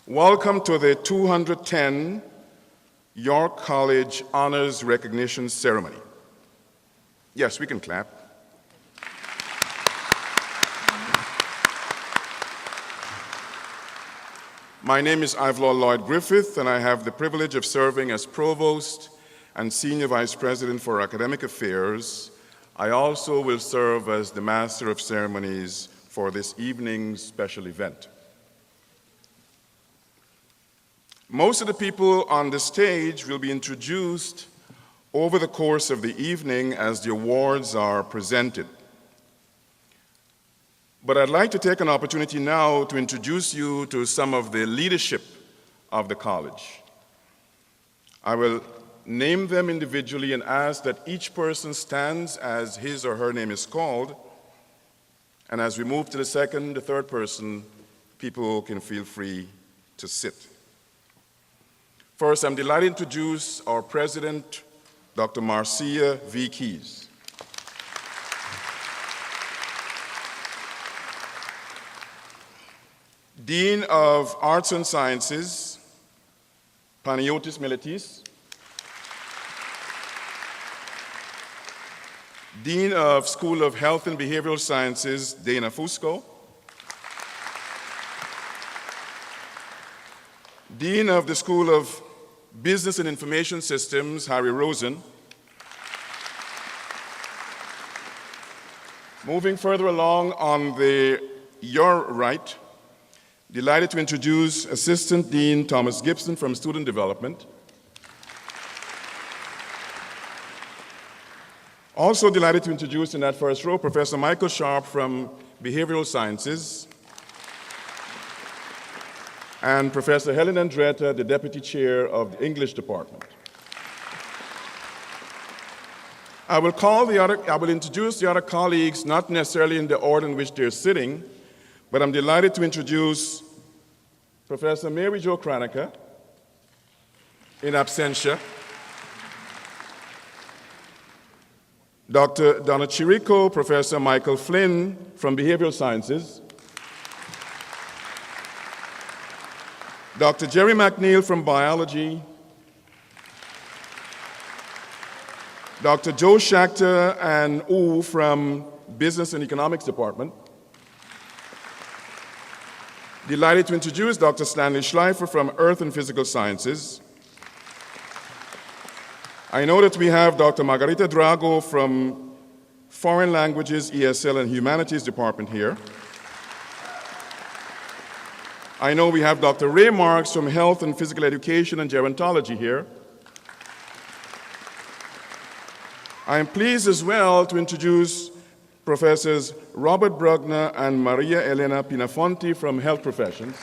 Welcome to the 210 York College Honors Recognition Ceremony. Yes, we can clap. My name is Ivelaw Lloyd Griffith, and I have the privilege of serving as Provost and Senior Vice President for Academic Affairs. I also will serve as the Master of Ceremonies for this evening's special event. Most of the people on the stage will be introduced over the course of the evening as the awards are presented. But I'd like to take an opportunity now to introduce you to some of the leadership of the college. I will name them individually and ask that each person stands as his or her name is called. And as we move to the second, the third person, people can feel free to sit. First, I'm delighted to introduce our president, Dr. Marcia V. Keys. Dean of Arts and Sciences, Panagiotis Miletis. Dean of School of Health and Behavioral Sciences, Dana Fusco. Dean of the School of Business and Information Systems, Harry Rosen. Moving further along on your right, delighted to introduce Assistant Dean Thomas Gibson from Student Development. Also delighted to introduce in that first row, Professor Michael Sharp from Behavioral Sciences, and Professor Helen Andretta, the Deputy Chair of the English Department. I will introduce the other colleagues, not necessarily in the order in which they're sitting, but I'm delighted to introduce Professor Mary Jo Kranica, in absentia, Dr. Donna Chirico, Professor Michael Flynn from Behavioral Sciences, Dr. Jerry McNeil from Biology, Dr. Joe Schachter and Wu from Business and Economics Department. Delighted to introduce Dr. Stanley Schleifer from Earth and Physical Sciences. I know that we have Dr. Margarita Drago from Foreign Languages, ESL, and Humanities Department here. I know we have Dr. Ray Marks from Health and Physical Education and Gerontology here. I am pleased as well to introduce Professors Robert Brugner and Maria Elena Pinafonti from Health Professions.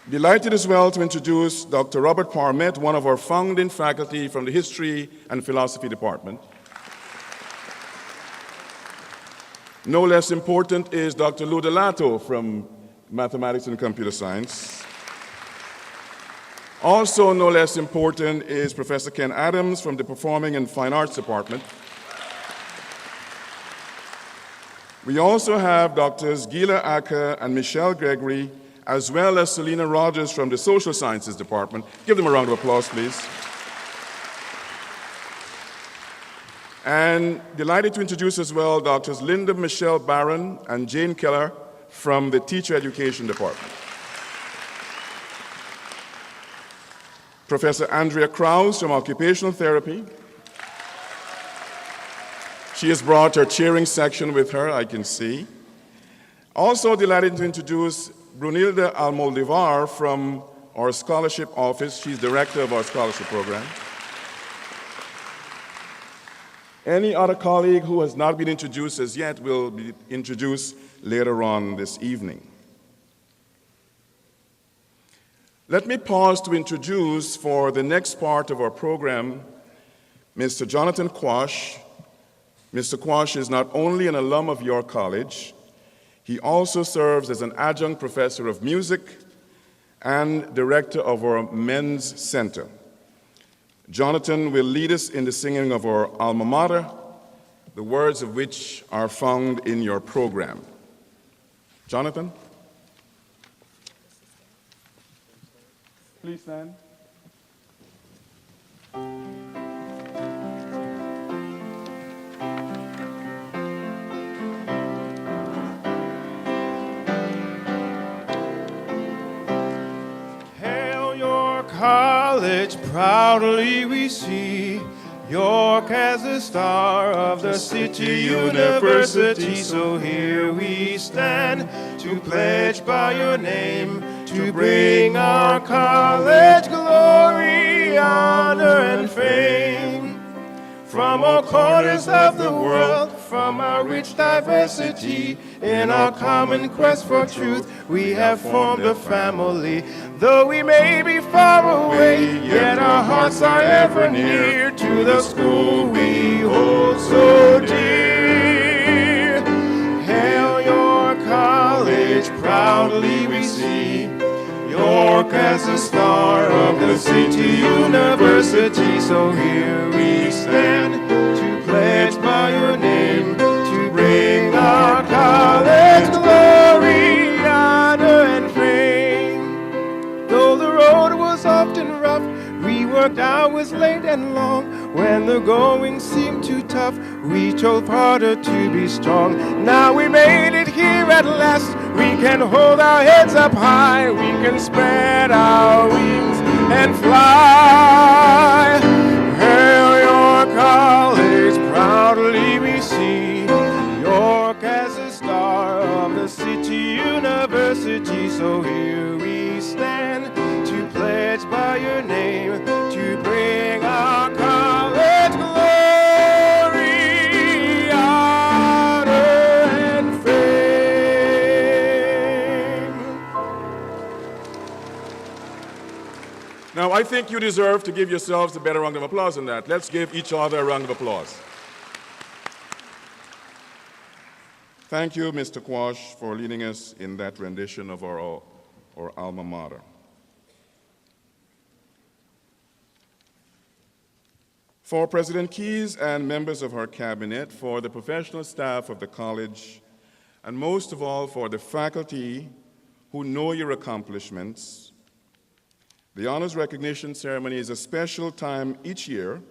Delighted as well to introduce Dr. Robert Parmet, one of our founding faculty from the History and Philosophy Department. No less important is Dr. Lou Delato from Mathematics and Computer Science. Also no less important is Professor Ken Adams from the Performing and Fine Arts Department. We also have Drs. Gila Acker and Michelle Gregory, as well as Selena Rogers from the Social Sciences Department. Give them a round of applause, please. And delighted to introduce as well Drs. Linda Michelle Barron and Jane Keller from the Teacher Education Department. Professor Andrea Krause from Occupational Therapy. She has brought her cheering section with her, I can see. Also delighted to introduce Brunilda Almoldivar from our Scholarship Office. She's Director of our Scholarship Program. Any other colleague who has not been introduced as yet will be introduced later on this evening. Let me pause to introduce for the next part of our program, Mr. Jonathan Quash. Mr. Quash is not only an alum of York College, he also serves as an adjunct professor of music and director of our Men's Center. Jonathan will lead us in the singing of our alma mater, the words of which are found in your program. Jonathan? Please stand. Hail York College, proudly we see York as the star of the city university. So here we stand to pledge by your name to bring our college glory, honor, and fame. From all corners of the world, from our rich diversity, in our common quest for truth, we have formed a family. Though we may be far away, yet our hearts are ever near to the school we hold so dear. Hail York College, proudly we see York as the star of the city university. So here we stand to pledge by your name to bring our college glory, honor, and fame. Though the road was often rough, we worked hours late and long. When the going seemed too tough, we chose harder to be strong. Now we made it here at last. We can hold our heads up high. We can spread our wings and fly. Hail York College, proudly we see York as the star of the city university. So here we stand to pledge by your name to bring our college glory, honor, and fame. Now, I think you deserve to give yourselves a better round of applause than that. Let's give each other a round of applause. Thank you, Mr. Quash, for leading us in that rendition of our alma mater. For President Keyes and members of her cabinet, for the professional staff of the college, and most of all for the faculty who know your accomplishments, the honors recognition ceremony is a special time each year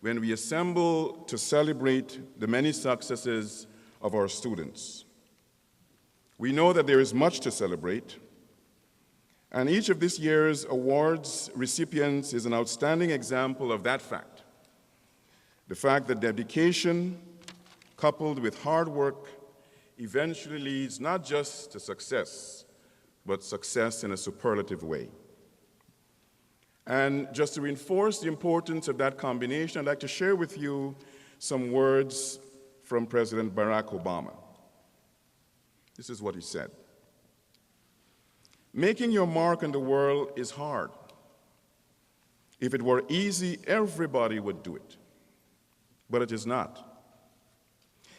when we assemble to celebrate the many successes of our students. We know that there is much to celebrate, and each of this year's awards recipients is an outstanding example of that fact. The fact that dedication, coupled with hard work, eventually leads not just to success, but success in a superlative way. And just to reinforce the importance of that combination, I'd like to share with you some words from President Barack Obama. This is what he said. Making your mark in the world is hard. If it were easy, everybody would do it. But it is not.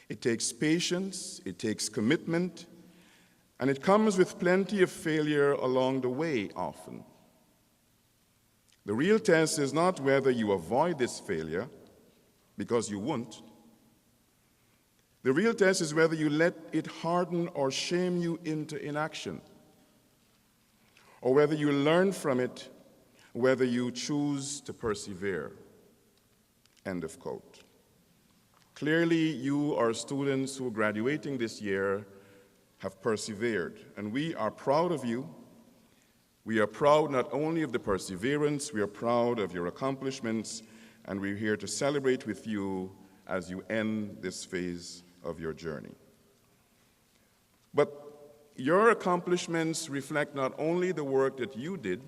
It takes patience, it takes commitment, and it comes with plenty of failure along the way often. The real test is not whether you avoid this failure, because you won't. The real test is whether you let it harden or shame you into inaction, or whether you learn from it, whether you choose to persevere. End of quote. Clearly, you, our students who are graduating this year, have persevered, and we are proud of you. We are proud not only of the perseverance, we are proud of your accomplishments, and we're here to celebrate with you as you end this phase of your journey. But your accomplishments reflect not only the work that you did,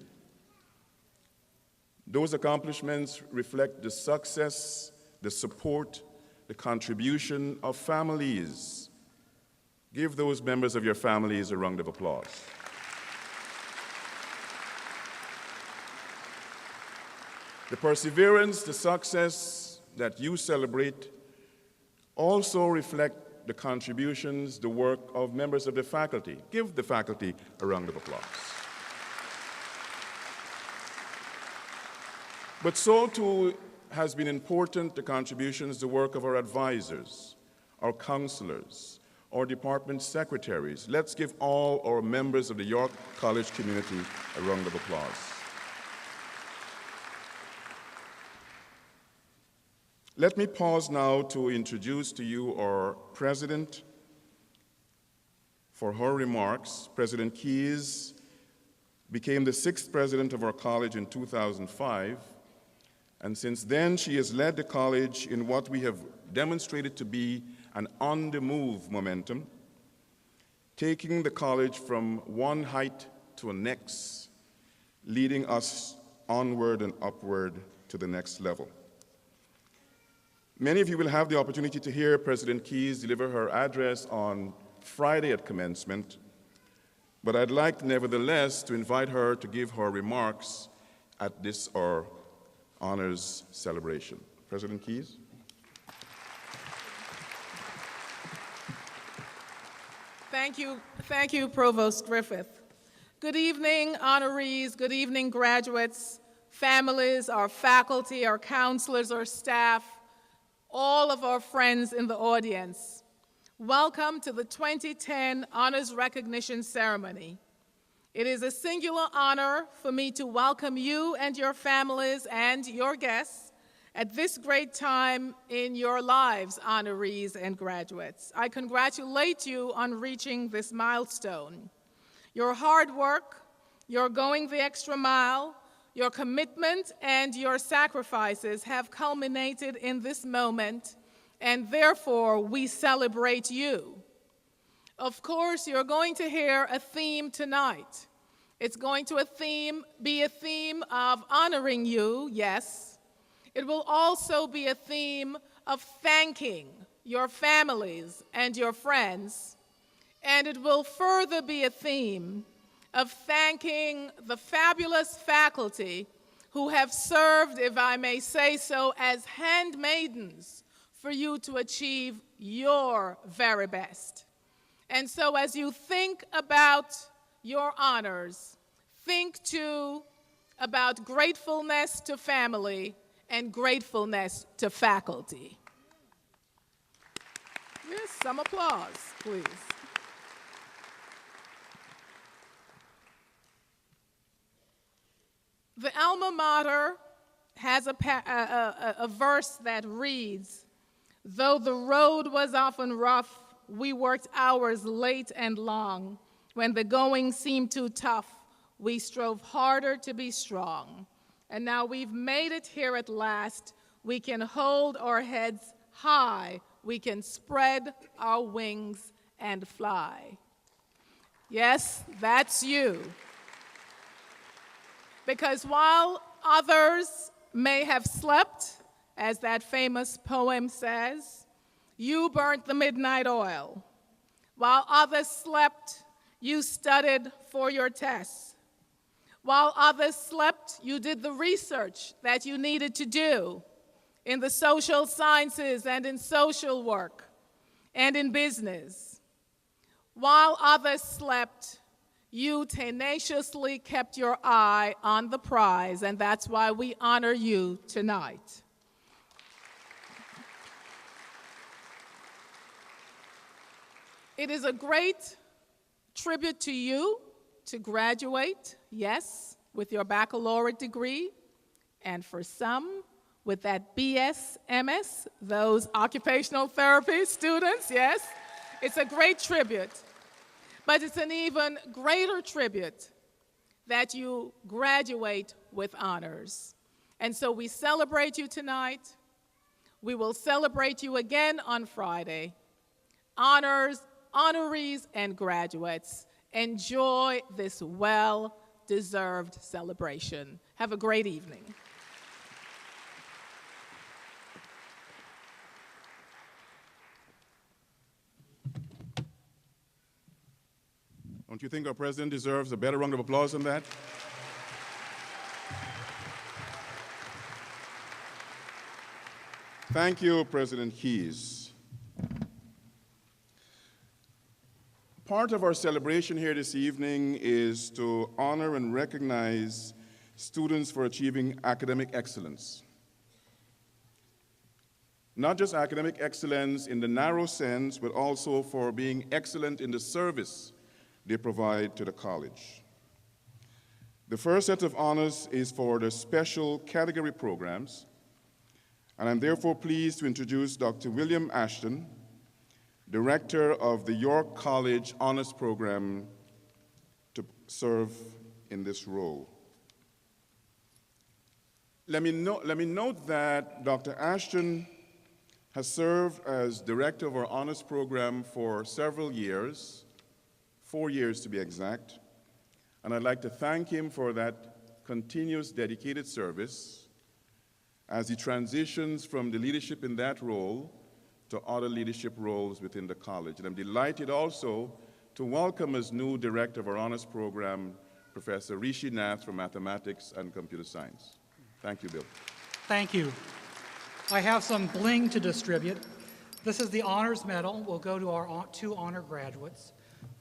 those accomplishments reflect the success, the support, the contribution of families. Give those members of your families a round of applause. The perseverance, the success that you celebrate also reflect the contributions, the work of members of the faculty. Give the faculty a round of applause. But so too has been important the contributions, the work of our advisors, our counselors, our department secretaries. Let's give all our members of the York College community a round of applause. Let me pause now to introduce to you our president for her remarks. President Keyes became the 6th president of our college in 2005, and since then she has led the college in what we have demonstrated to be an on-the-move momentum, taking the college from one height to a next, leading us onward and upward to the next level. Many of you will have the opportunity to hear President Keyes deliver her address on Friday at commencement, but I'd like nevertheless to invite her to give her remarks at this our honors celebration. President Keyes. Thank you, Provost Griffith. Good evening, honorees. Good evening, graduates, families, our faculty, our counselors, our staff, all of our friends in the audience. Welcome to the 2010 Honors Recognition Ceremony. It is a singular honor for me to welcome you and your families and your guests at this great time in your lives, honorees and graduates. I congratulate you on reaching this milestone. Your hard work, your going the extra mile, your commitment, and your sacrifices have culminated in this moment, and therefore we celebrate you. Of course, you're going to hear a theme tonight. It's going to be a theme of honoring you, yes. It will also be a theme of thanking your families and your friends. And it will further be a theme of thanking the fabulous faculty who have served, if I may say so, as handmaidens for you to achieve your very best. And so as you think about your honors, think too about gratefulness to family and gratefulness to faculty. Yes, some applause, please. The Alma Mater has a verse that reads, "Though the road was often rough, we worked hours late and long. When the going seemed too tough, we strove harder to be strong. And now we've made it here at last. We can hold our heads high. We can spread our wings and fly." Yes, that's you. Because while others may have slept, as that famous poem says, you burnt the midnight oil. While others slept, you studied for your tests. While others slept, you did the research that you needed to do in the social sciences and in social work and in business. While others slept, you tenaciously kept your eye on the prize, and that's why we honor you tonight. It is a great tribute to you to graduate, yes, with your baccalaureate degree, and for some, with that BS, MS, those occupational therapy students, yes. It's a great tribute. But it's an even greater tribute that you graduate with honors. And so we celebrate you tonight. We will celebrate you again on Friday. Honorees, and graduates, enjoy this well-deserved celebration. Have a great evening. Don't you think our president deserves a better round of applause than that? Thank you, President Keyes. Part of our celebration here this evening is to honor and recognize students for achieving academic excellence. not just academic excellence in the narrow sense, but also for being excellent in the service they provide to the college. The first set of honors is for the special category programs, and I'm therefore pleased to introduce Dr. William Ashton, Director of the York College Honors Program, to serve in this role. Let me note that Dr. Ashton has served as Director of our Honors Program for several years, 4 years to be exact, and I'd like to thank him for that continuous dedicated service as he transitions from the leadership in that role to other leadership roles within the college. And I'm delighted also to welcome as new Director of our Honors Program, Professor Rishi Nath from Mathematics and Computer Science. Thank you, Bill. Thank you. I have some bling to distribute. This is the honors medal. Will go to our 2 honor graduates.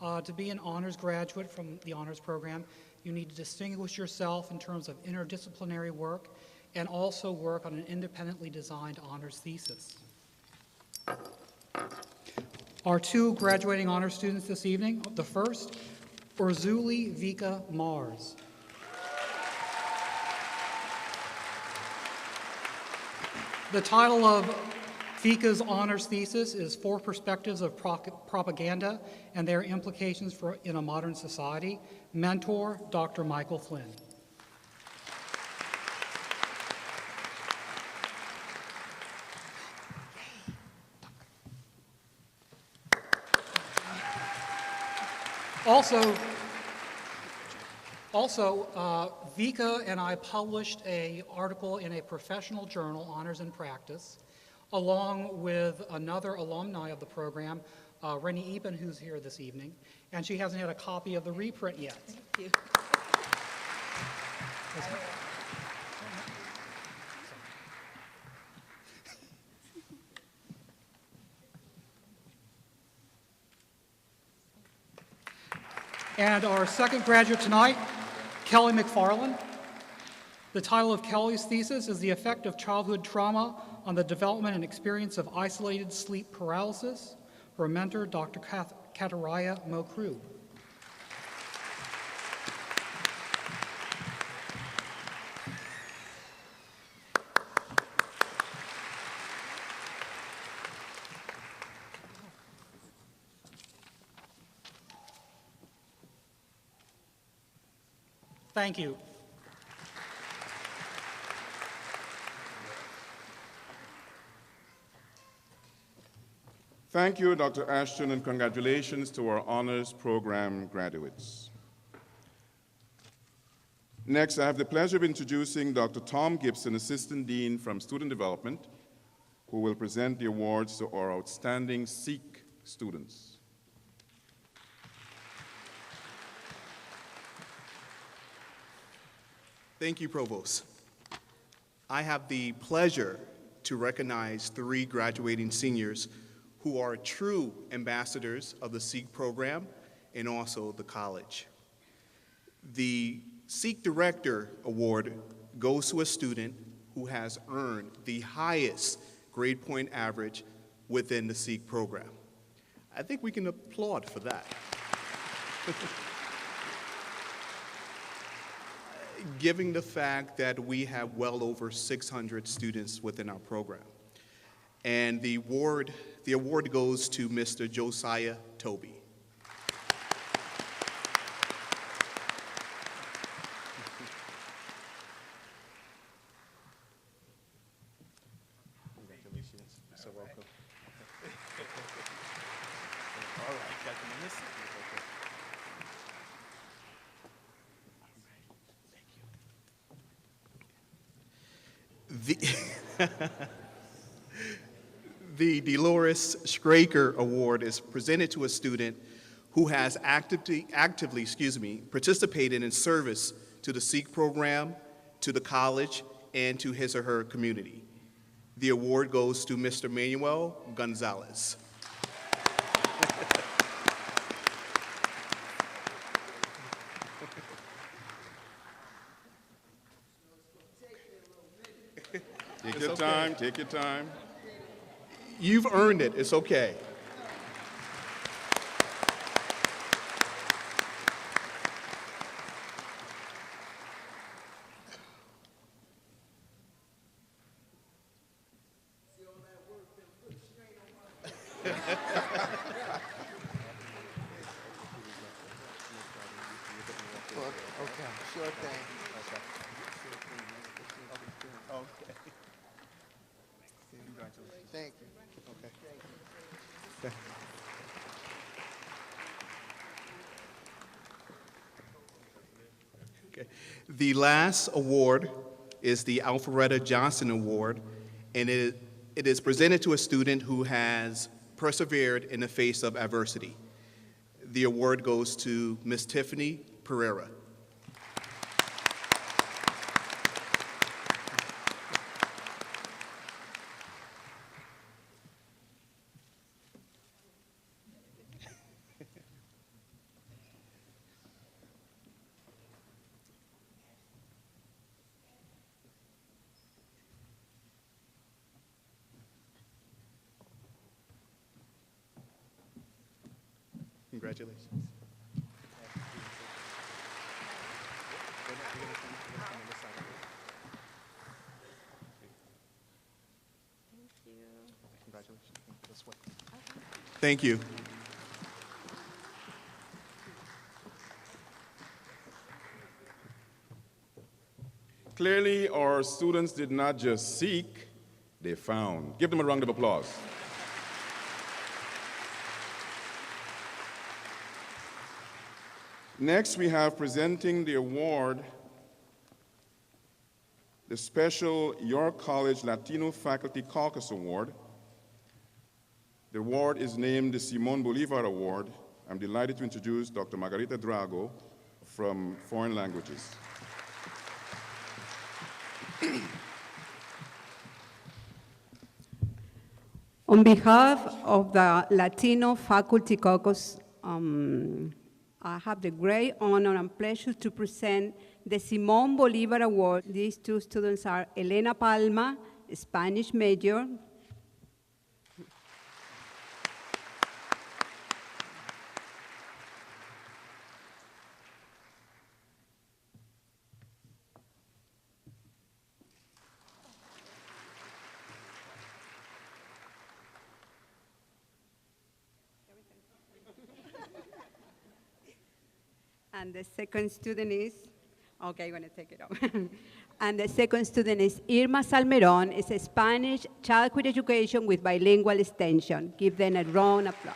To be an honors graduate from the honors program, you need to distinguish yourself in terms of interdisciplinary work and also work on an independently designed honors thesis. Our 2 graduating honors students this evening, the first, Urzuli Vika Mars. The title of Vika's honors thesis is 4 Perspectives of Propaganda and Their Implications in a Modern Society. Mentor, Dr. Michael Flynn. Also, Vika and I published an article in a professional journal, Honors in Practice, along with another alumni of the program, Rennie Eben, who's here this evening, and she hasn't had a copy of the reprint yet. Thank you. And our second graduate tonight, Kelly McFarland. The title of Kelly's thesis is The Effect of Childhood Trauma on the Development and Experience of Isolated Sleep Paralysis. Her mentor, Dr. Kataraya Mokru. Thank you. Thank you, Dr. Ashton, and congratulations to our honors program graduates. Next, I have the pleasure of introducing Dr. Tom Gibson, Assistant Dean from Student Development, who will present the awards to our outstanding Sikh students. Thank you, Provost. I have the pleasure to recognize 3 graduating seniors who are true ambassadors of the Sikh program and also the college. The Sikh Director Award goes to a student who has earned the highest grade point average within the Sikh program. I think we can applaud for that. Given the fact that we have well over 600 students within our program. And the award goes to Mr. Josiah Toby. Congratulations. So welcome. All right, got the list. The Dolores Straker Award is presented to a student who has actively participated in service to the Sikh program, to the college, and to his or her community. The award goes to Mr. Manuel Gonzalez. Take your time, take your time. You've earned it. It's okay. Okay, sure thing. Okay. Thank you. Okay. Okay. The last award is the Alpharetta Johnson Award, and it is presented to a student who has persevered in the face of adversity. The award goes to Ms. Tiffany Pereira. Congratulations. Congratulations. This way. Thank you. Clearly, our students did not just seek, they found. Give them a round of applause. Next, we have presenting the award, the special York College Latino Faculty Caucus Award. The award is named the Simon Bolivar Award. I'm delighted to introduce Dr. Margarita Drago from Foreign Languages. On behalf of the Latino Faculty Caucus, I have the great honor and pleasure to present the Simón Bolívar Award. These two students are Elena Palma, Spanish major, and the second student is, okay, I'm gonna take it off. And the second student is Irma Salmerón, is a Spanish childhood education with bilingual extension. Give them a round of applause.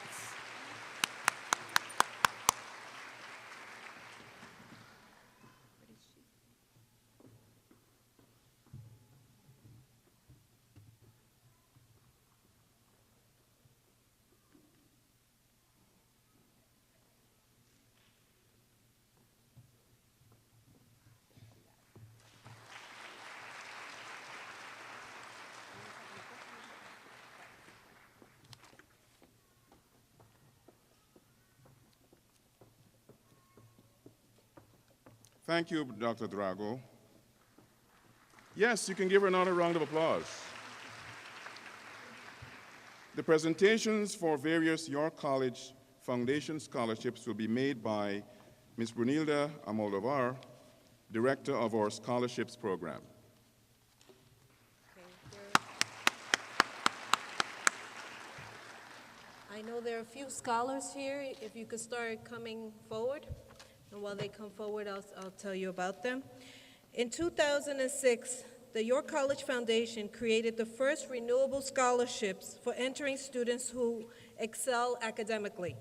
Thank you, Dr. Drago. Yes, you can give her another round of applause. The presentations for various York College Foundation scholarships will be made by Ms. Brunilda Amoldovar, Director of our Scholarships Program. I know there are a few scholars here. If you could start coming forward. And while they come forward, I'll tell you about them. In 2006, the York College Foundation created the first renewable scholarships for entering students who excel academically.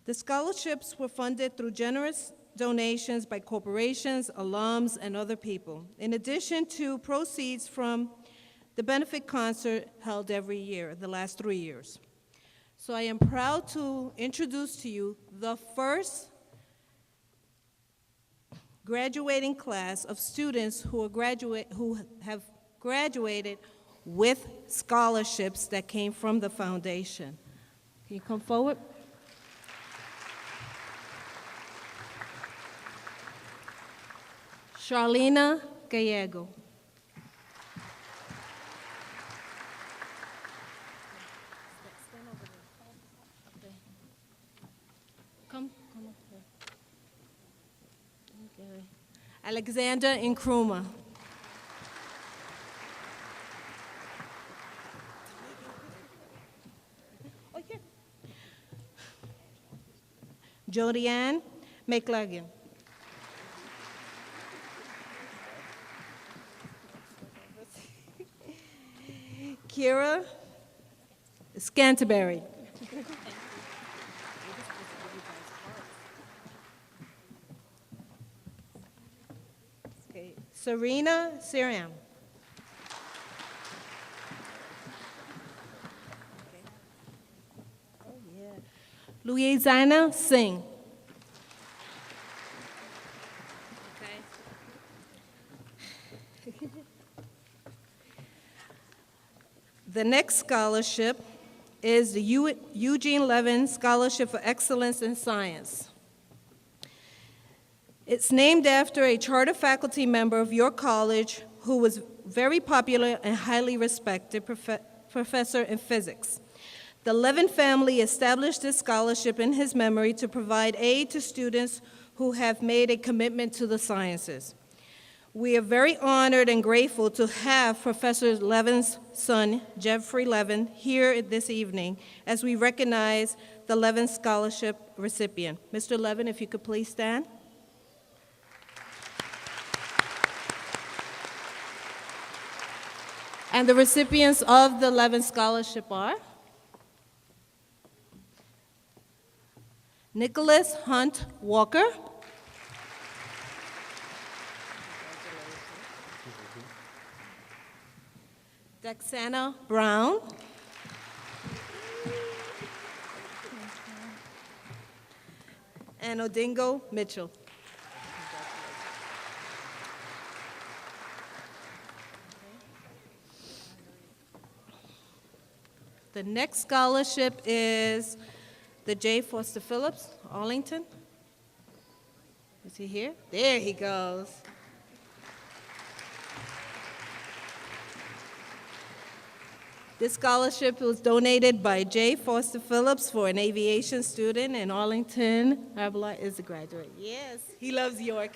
The scholarships were funded through generous donations by corporations, alums, and other people, in addition to proceeds from the benefit concert held every year, the last 3 years. So I am proud to introduce to you the first graduating class of students who have graduated with scholarships that came from the foundation. Can you come forward? Charlena Gallego. Alexander Nkrumah. Jodianne McLagan. Kira Scanterbury. Okay. Serena Siram. Louisiana Singh. The next scholarship is the Eugene Levin Scholarship for Excellence in Science. It's named after a charter faculty member of your college who was very popular and highly respected professor in physics. The Levin family established this scholarship in his memory to provide aid to students who have made a commitment to the sciences. We are very honored and grateful to have Professor Levin's son, Jeffrey Levin, here this evening as we recognize the Levin Scholarship recipient. Mr. Levin, if you could please stand. And the recipients of the Levin Scholarship are Nicholas Hunt Walker, Daxana Brown, and Odingo Mitchell. The next scholarship is the J. Foster Phillips, Arlington. Is he here? There he goes. This scholarship was donated by J. Foster Phillips for an aviation student in Arlington. Herbalife is a graduate. Yes, he loves York.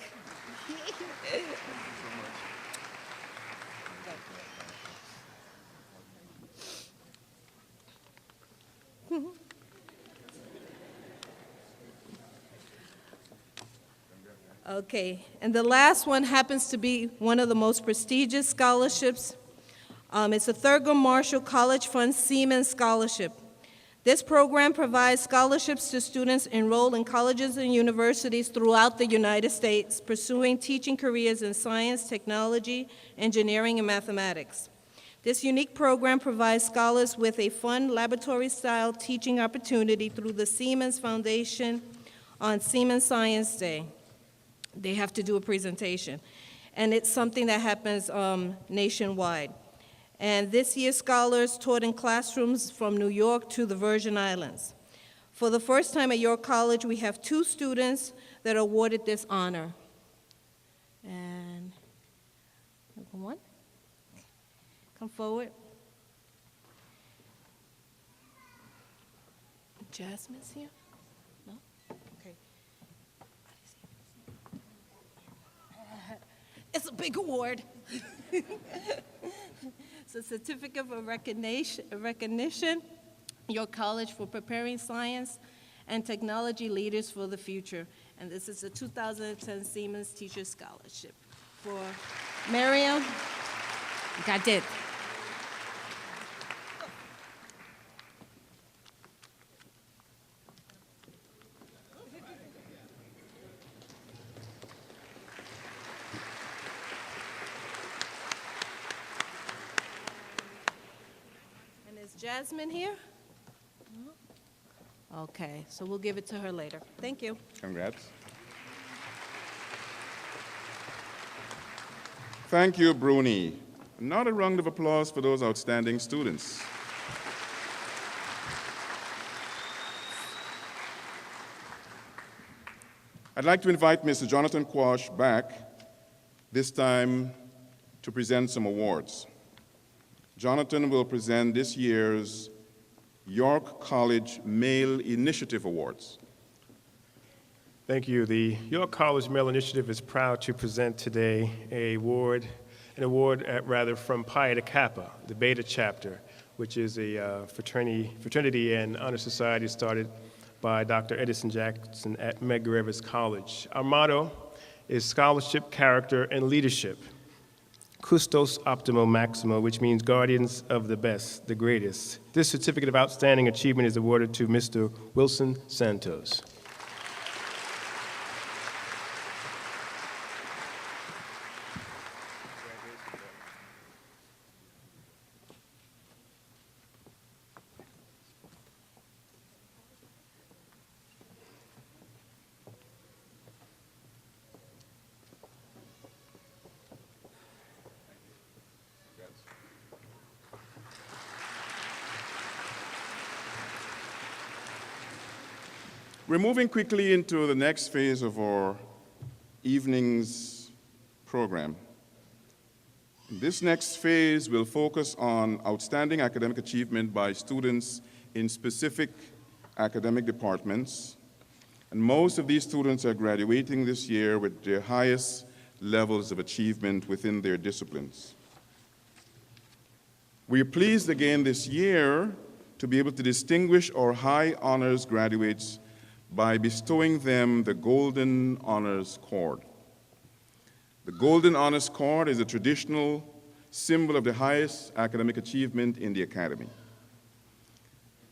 Okay, and the last one happens to be one of the most prestigious scholarships. It's the Thurgood Marshall College Fund Seaman Scholarship. This program provides scholarships to students enrolled in colleges and universities throughout the United States pursuing teaching careers in science, technology, engineering, and mathematics. This unique program provides scholars with a fun laboratory-style teaching opportunity through the Siemens Foundation on Siemens Science Day. They have to do a presentation. And it's something that happens nationwide. And this year, scholars taught in classrooms from New York to the Virgin Islands. For the first time at your college, we have 2 students that are awarded this honor. And one, come forward. Jasmine's here? No? Okay. It's a big award. It's a certificate of recognition, your college for preparing science and technology leaders for the future. And this is a 2010 Siemens Teacher Scholarship for Miriam Gadet. Jasmine here? Okay, so we'll give it to her later. Thank you. Congrats. Thank you, Bruni. Another round of applause for those outstanding students. I'd like to invite Mr. Jonathan Quash back, this time to present some awards. Jonathan will present this year's York College Male Initiative Awards. Thank you. The York College Male Initiative is proud to present today an award from Pi Eta Kappa, the Beta chapter, which is a fraternity and honor society started by Dr. Edison Jackson at Medgar Evers College. Our motto is scholarship, character, and leadership. Custos Optimo Maximo, which means guardians of the best, the greatest. This certificate of outstanding achievement is awarded to Mr. Wilson Santos. We're moving quickly into the next phase of our evening's program. This next phase will focus on outstanding academic achievement by students in specific academic departments. And most of these students are graduating this year with their highest levels of achievement within their disciplines. We are pleased again this year to be able to distinguish our high honors graduates by bestowing them the Golden Honors Cord. The Golden Honors Cord is a traditional symbol of the highest academic achievement in the academy.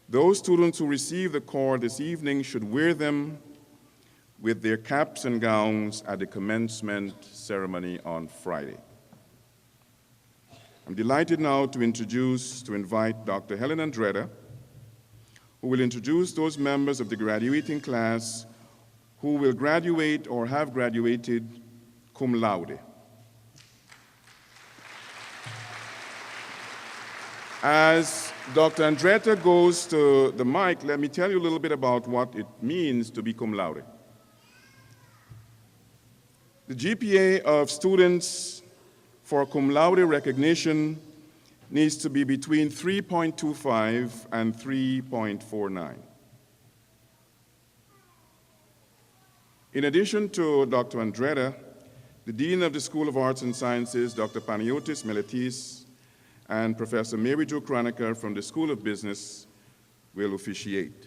Those students who receive the cord this evening should wear them with their caps and gowns at the commencement ceremony on Friday. I'm delighted now to invite Dr. Helen Andretta, who will introduce those members of the graduating class who will graduate or have graduated cum laude. As Dr. Andretta goes to the mic, let me tell you a little bit about what it means to be cum laude. The GPA of students for cum laude recognition needs to be between 3.25 and 3.49. In addition to Dr. Andretta, the Dean of the School of Arts and Sciences, Dr. Panagiotis Meletis, and Professor Mary Jo Kronecker from the School of Business will officiate.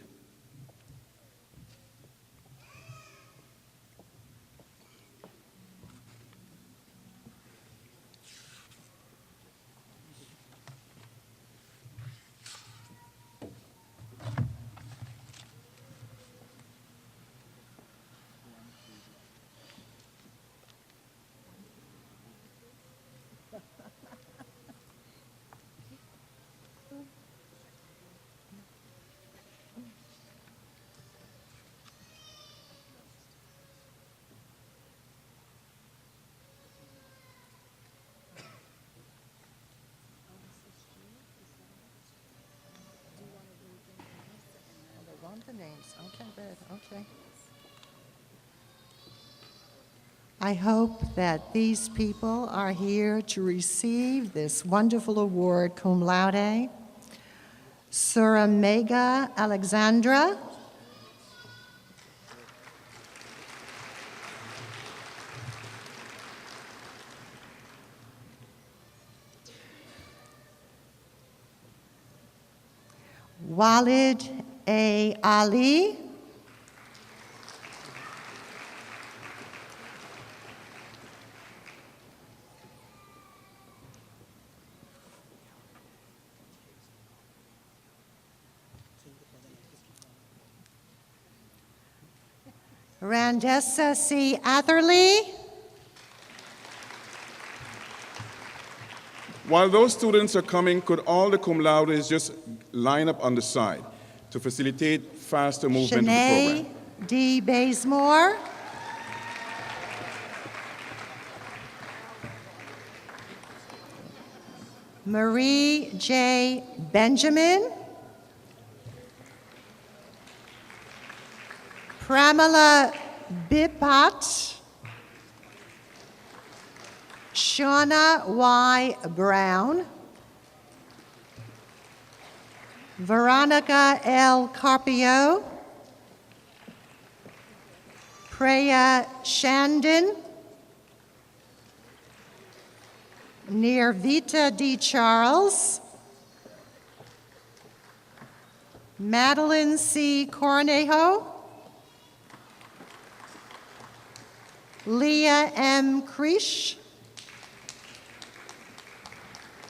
The names. Okay, good. Okay. I hope that these people are here to receive this wonderful award, cum laude. Suramega Alexandra. Walid A. Ali. Randessa C. Atherley. While those students are coming, could all the cum laudes just line up on the side to facilitate faster movement of the Shanae program? D. Bazemore. Marie J. Benjamin. Pramila Bipat. Shauna Y. Brown. Veronica L. Carpio. Preya Shandon, Nirvita D. Charles, Madeline C. Cornejo, Leah M. Krish,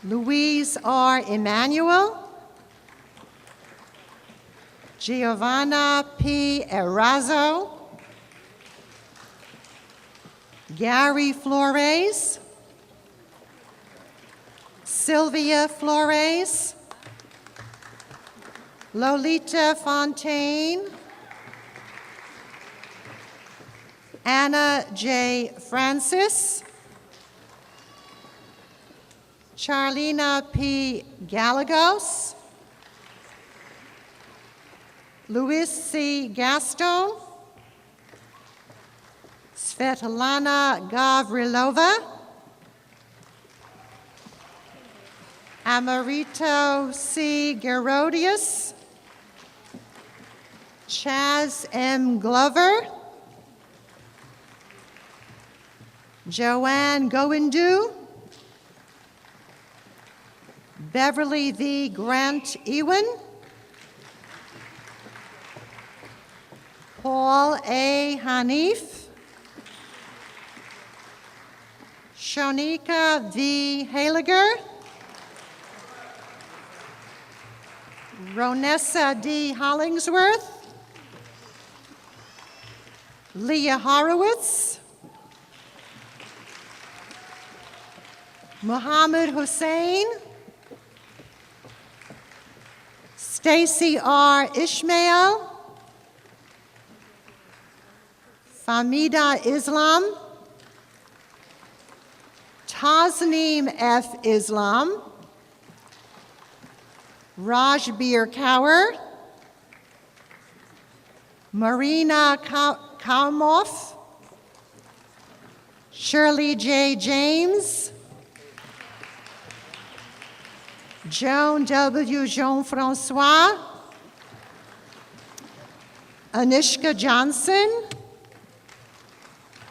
Louise R. Emanuel, Giovanna P. Erazo, Gary Flores, Sylvia Flores, Lolita Fontaine, Anna J. Francis, Charlena P. Gallegos, Luis C. Gaston, Svetlana Gavrilova, Amarito C. Gerodius, Chaz M. Glover, Joanne Goindu, Beverly V. Grant Ewan, Paul A. Hanif, Shonika V. Haliger, Ronessa D. Hollingsworth, Leah Horowitz, Muhammad Hussein, Stacy R. Ishmael, Famida Islam, Tasneem F. Islam, Rajbir Kaur, Marina Kaumoff, Shirley J. James, Joan W. Jean-Francois, Anishka Johnson,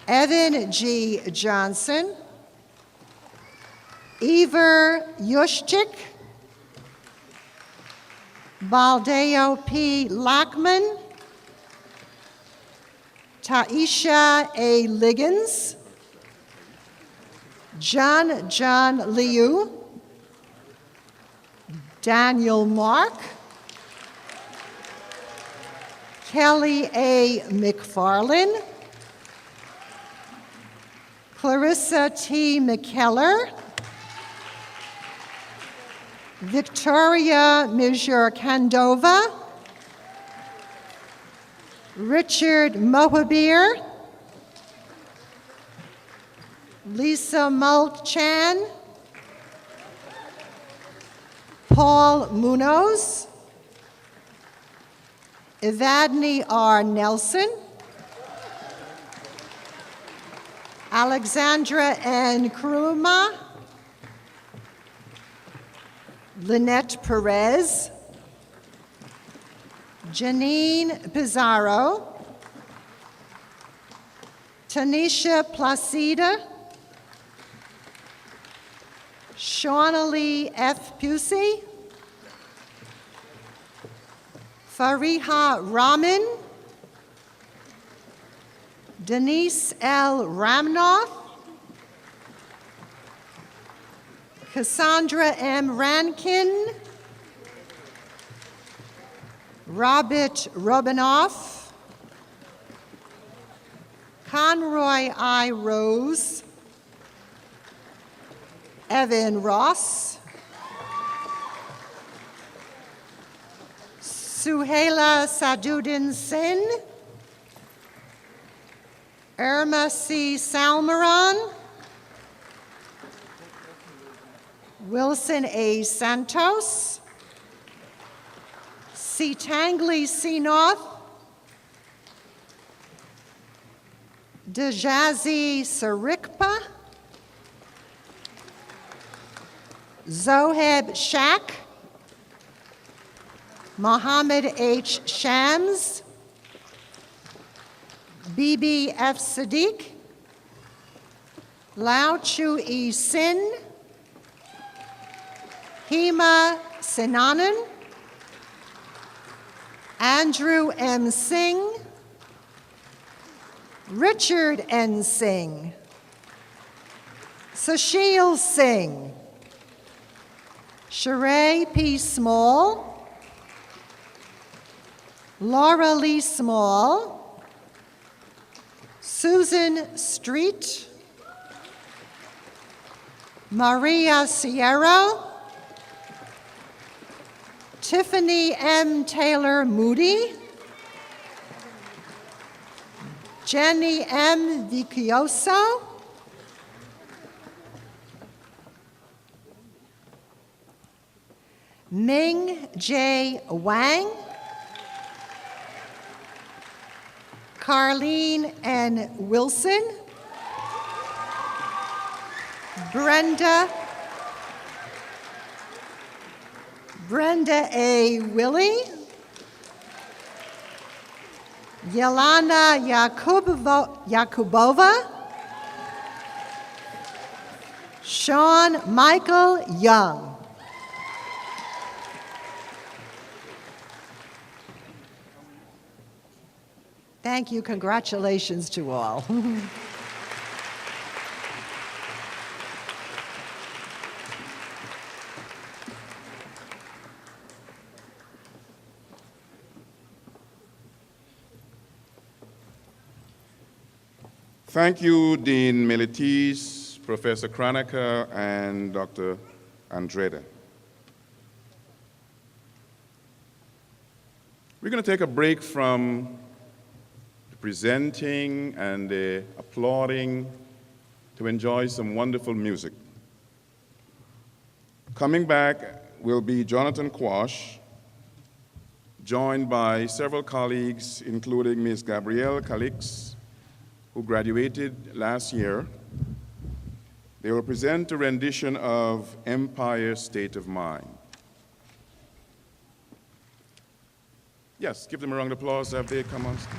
Evan G. Johnson, Iver Yushchik, Baldeo P. Lockman, Taisha A. Liggins, John Liu, Daniel Mark, Kelly A. McFarlane, Clarissa T. McKellar, Victoria Mijur Kandova, Richard Mohabir, Lisa Mulchan, Paul Munoz, Evadne R. Nelson, Alexandra N. Kruma, Lynette Perez, Janine Pizarro, Tanisha Placida, Shaunalee F. Pusey, Fariha Rahman, Denise L. Ramnoth, Cassandra M. Rankin, Robert Robinoff, Conroy I. Rose, Evan Ross, Suhaila Saduddin Sin, Irma C. Salmaran, Wilson A. Santos, C. Tangli C. North, Dejazi Sarikpa, Zoheb Shak, Mohammed H. Shams, Bibi F. Sadiq, Lao Chu E. Sin, Hema Sinanan, Andrew M. Singh, Richard N. Singh, Sushil Singh, Sheree P. Small, Laura Lee Small, Susan Street, Maria Sierra, Tiffany M. Taylor Moody, Jenny M. Vicioso, Ming J. Wang, Carlene N. Wilson, Brenda A. Willie, Yelana Yakubova, Sean Michael Young. Thank you. Congratulations to all. Thank you, Dean Militis, Professor Kranecker, and Dr. Andreda. We're going to take a break from the presenting and the applauding to enjoy some wonderful music. Coming back will be Jonathan Quash, joined by several colleagues, including Ms. Gabrielle Calix, who graduated last year. They will present a rendition of Empire State of Mind. Yes, give them a round of applause as they come on stage.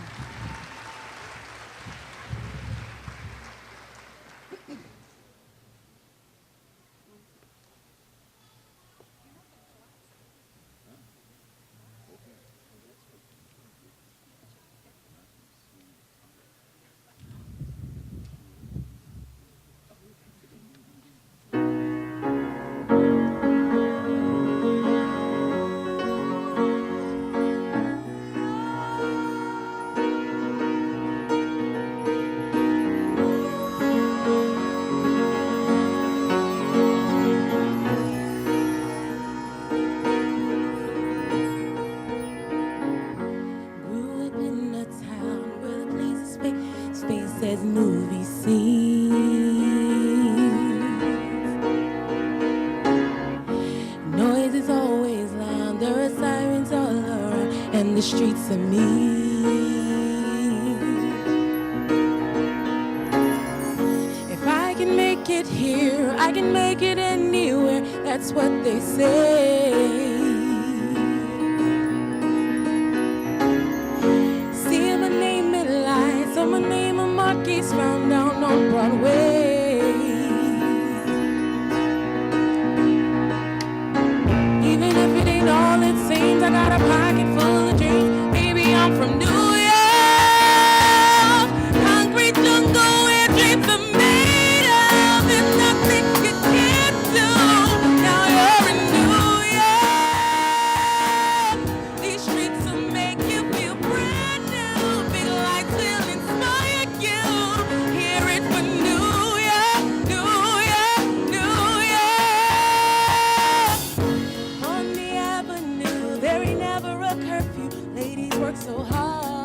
There ain't never a curfew. Ladies work so hard.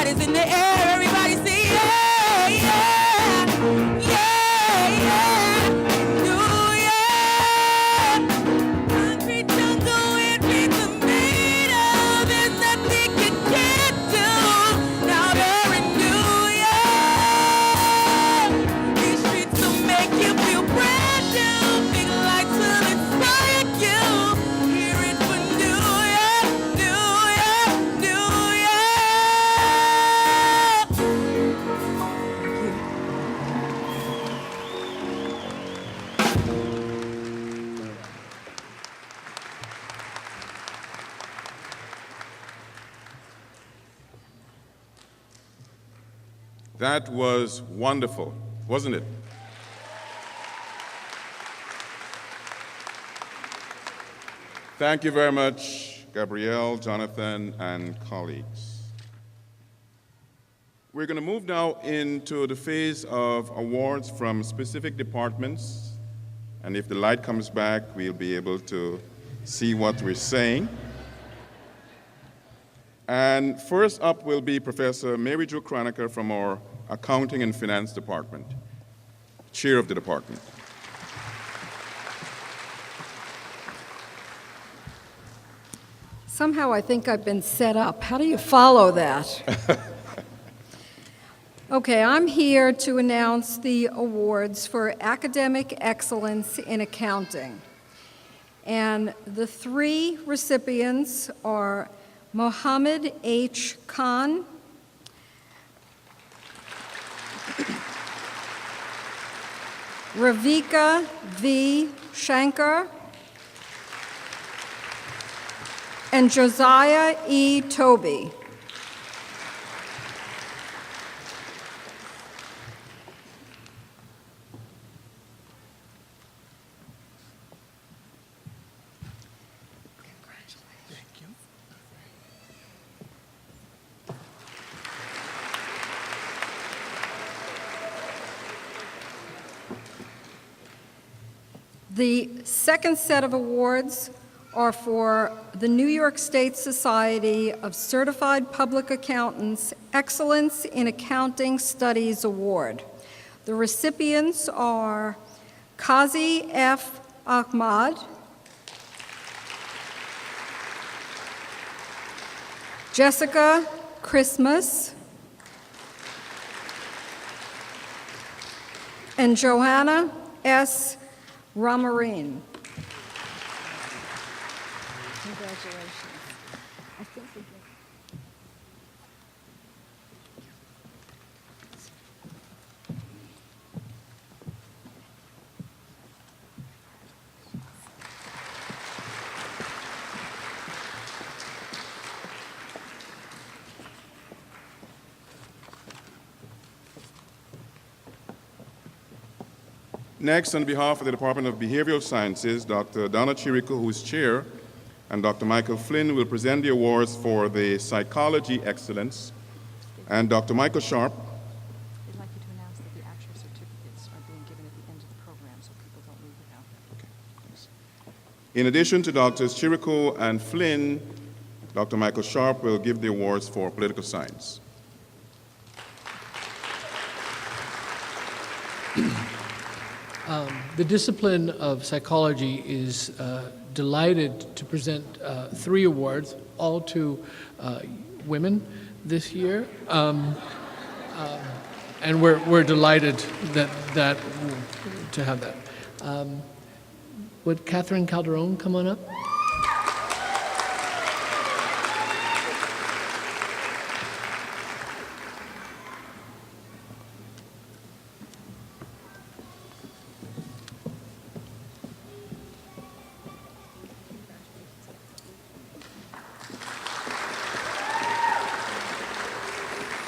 Everybody's in the air, everybody say yeah, yeah, yeah, yeah. New York, concrete jungle where dreams are made of. There's nothing you can't do. Now they're in New York. These streets will make you feel brand new. Big lights will inspire you. Hear it for New York, New York, New York. That was wonderful, wasn't it? Thank you very much, Gabrielle, Jonathan, and colleagues. We're going to move now into the phase of awards from specific departments. And if the light comes back, we'll be able to see what we're saying. And first up will be Professor Mary Jo Kronecker from our Accounting and Finance Department, chair of the department. Somehow I think I've been set up. How do you follow that? Okay, I'm here to announce the awards for academic excellence in accounting. And the three recipients are Mohammed H. Khan, Ravika V. Shankar, and Josiah E. Toby. The second set of awards are for the New York State Society of Certified Public Accountants Excellence in Accounting Studies Award. The recipients are Qazi F. Ahmad, Jessica Christmas, and Johanna S. Ramarin. Congratulations. I think we did. Next, on behalf of the Department of Behavioral Sciences, Dr. Donna Chirico, who is chair, and Dr. Michael Flynn will present the awards for the Psychology Excellence. And Dr. Michael Sharp. We'd like you to announce that the actual certificates are being given at the end of the program so people don't leave without them. Okay, thanks. In addition to Drs. Chirico and Flynn, Dr. Michael Sharp will give the awards for political science. The discipline of psychology is delighted to present 3 awards, all to women this year. And we're delighted that to have that. Would Catherine Calderon come on up?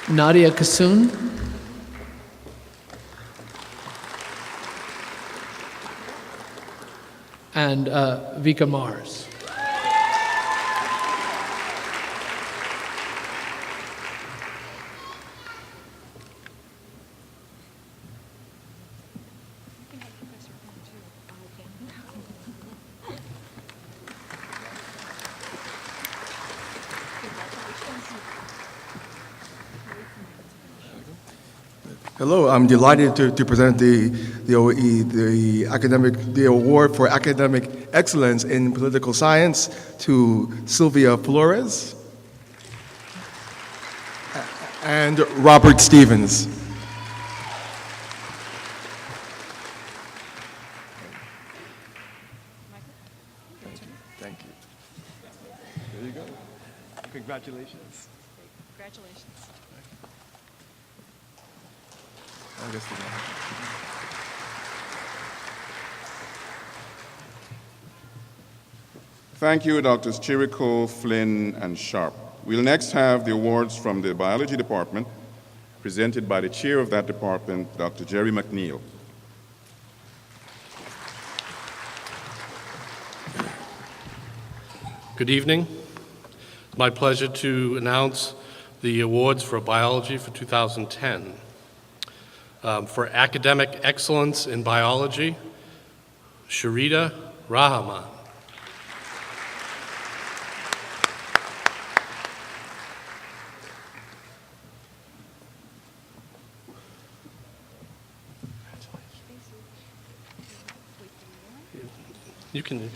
Nadia Kassoun. And Vika Mars. Hello, I'm delighted to present the award for academic excellence in political science to Sylvia Flores and Robert Stevens. Thank you. There you go. Congratulations. Congratulations. I guess Thank you, Drs. Chirico, Flynn, and Sharp. We'll next have the awards from the Biology Department, presented by the chair of that department, Dr. Jerry McNeil. Good evening. It's my pleasure to announce the awards for biology for 2010. For academic excellence in biology, Sharida Rahman. You can wait.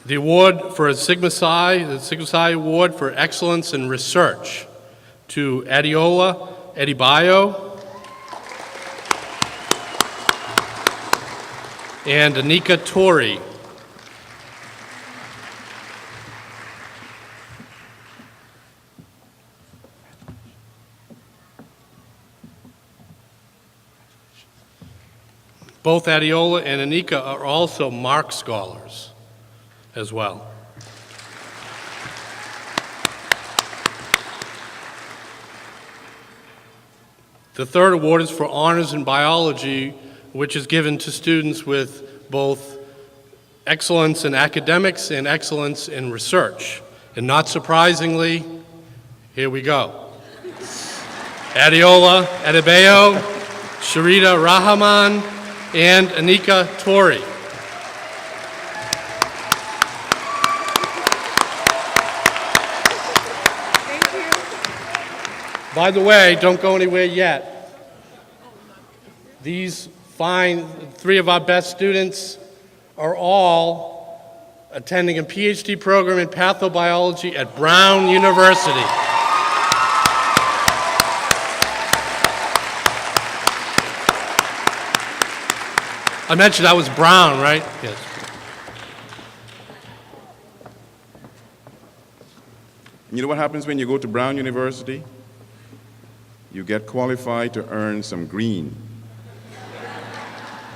The award for Sigma Psi, the Sigma Psi Award for Excellence in Research to Adiola Edibayo and Anika Tori. Both Adiola and Anika are also Mark Scholars as well. The third award is for honors in biology, which is given to students with both excellence in academics and excellence in research. And not surprisingly, here we go. Adiola Adebayo, Sharida Rahman, and Anika Tori. By the way, don't go anywhere yet. These fine, three of our best students are all attending a PhD program in pathobiology at Brown University. I mentioned that was Brown, right? Yes. You know what happens when you go to Brown University? You get qualified to earn some green.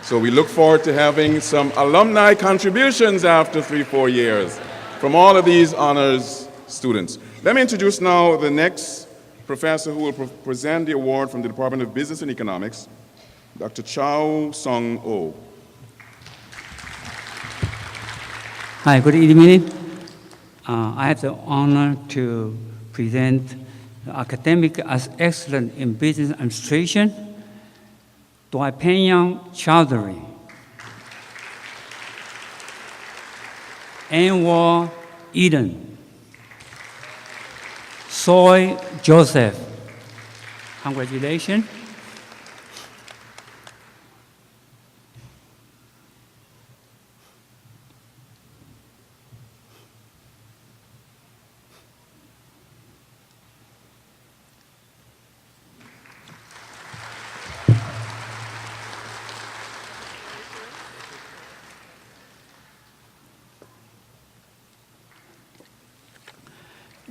So we look forward to having some alumni contributions after 3-4 years from all of these honors students. Let me introduce now the next professor who will present the award from the Department of Business and Economics, Dr. Chow Song Oh. Hi, good evening. I have the honor to present the academic as excellent in business administration, Dwaipenyang Chowdhury, Anwar Eden, Soy Joseph. Congratulations.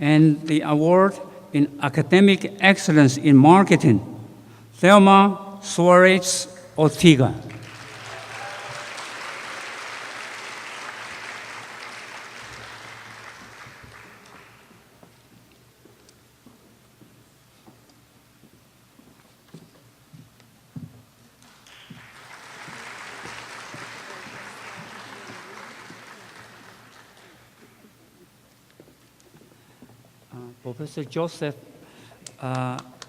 And the award in academic excellence in marketing, Thelma Suarez Ortega. Professor Joseph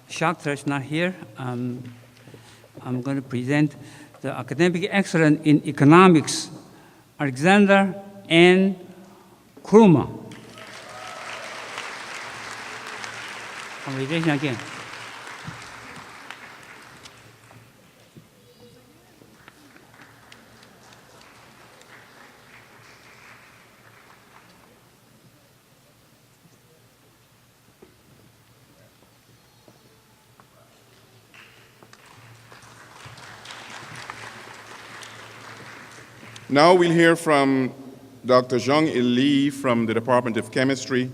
Schachter is not here. I'm going to present the academic excellence in economics, Alexander N. Kruma. Congratulations again. Now we'll hear from Dr. Zhang-Il Lee from the Department of Chemistry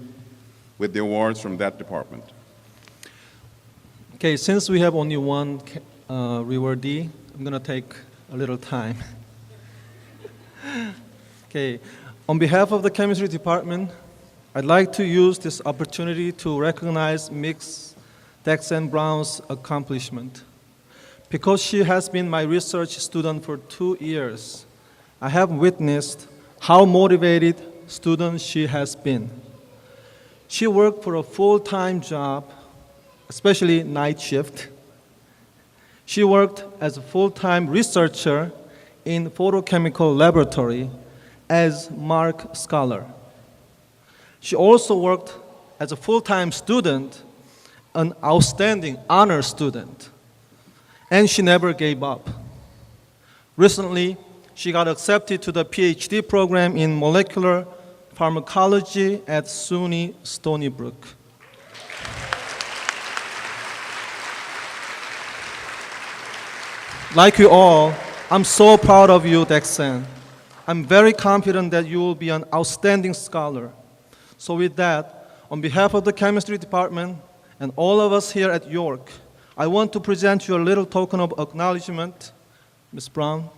with the awards from that department. Okay, since we have only one rewardee, I'm going to take a little time. Okay, on behalf of the chemistry department, I'd like to use this opportunity to recognize Ms. Dexan Brown's accomplishment. Because she has been my research student for 2 years, I have witnessed how motivated student she has been. She worked for a full-time job, especially night shift. She worked as a full-time researcher in photochemical laboratory as Mark Scholar. She also worked as a full-time student, an outstanding honor student, and she never gave up. Recently, she got accepted to the PhD program in molecular pharmacology at SUNY Stony Brook. Like you all, I'm so proud of you, Dexan. I'm very confident that you will be an outstanding scholar. So with that, on behalf of the chemistry department and all of us here at York, I want to present you a little token of acknowledgement. Ms. Brown.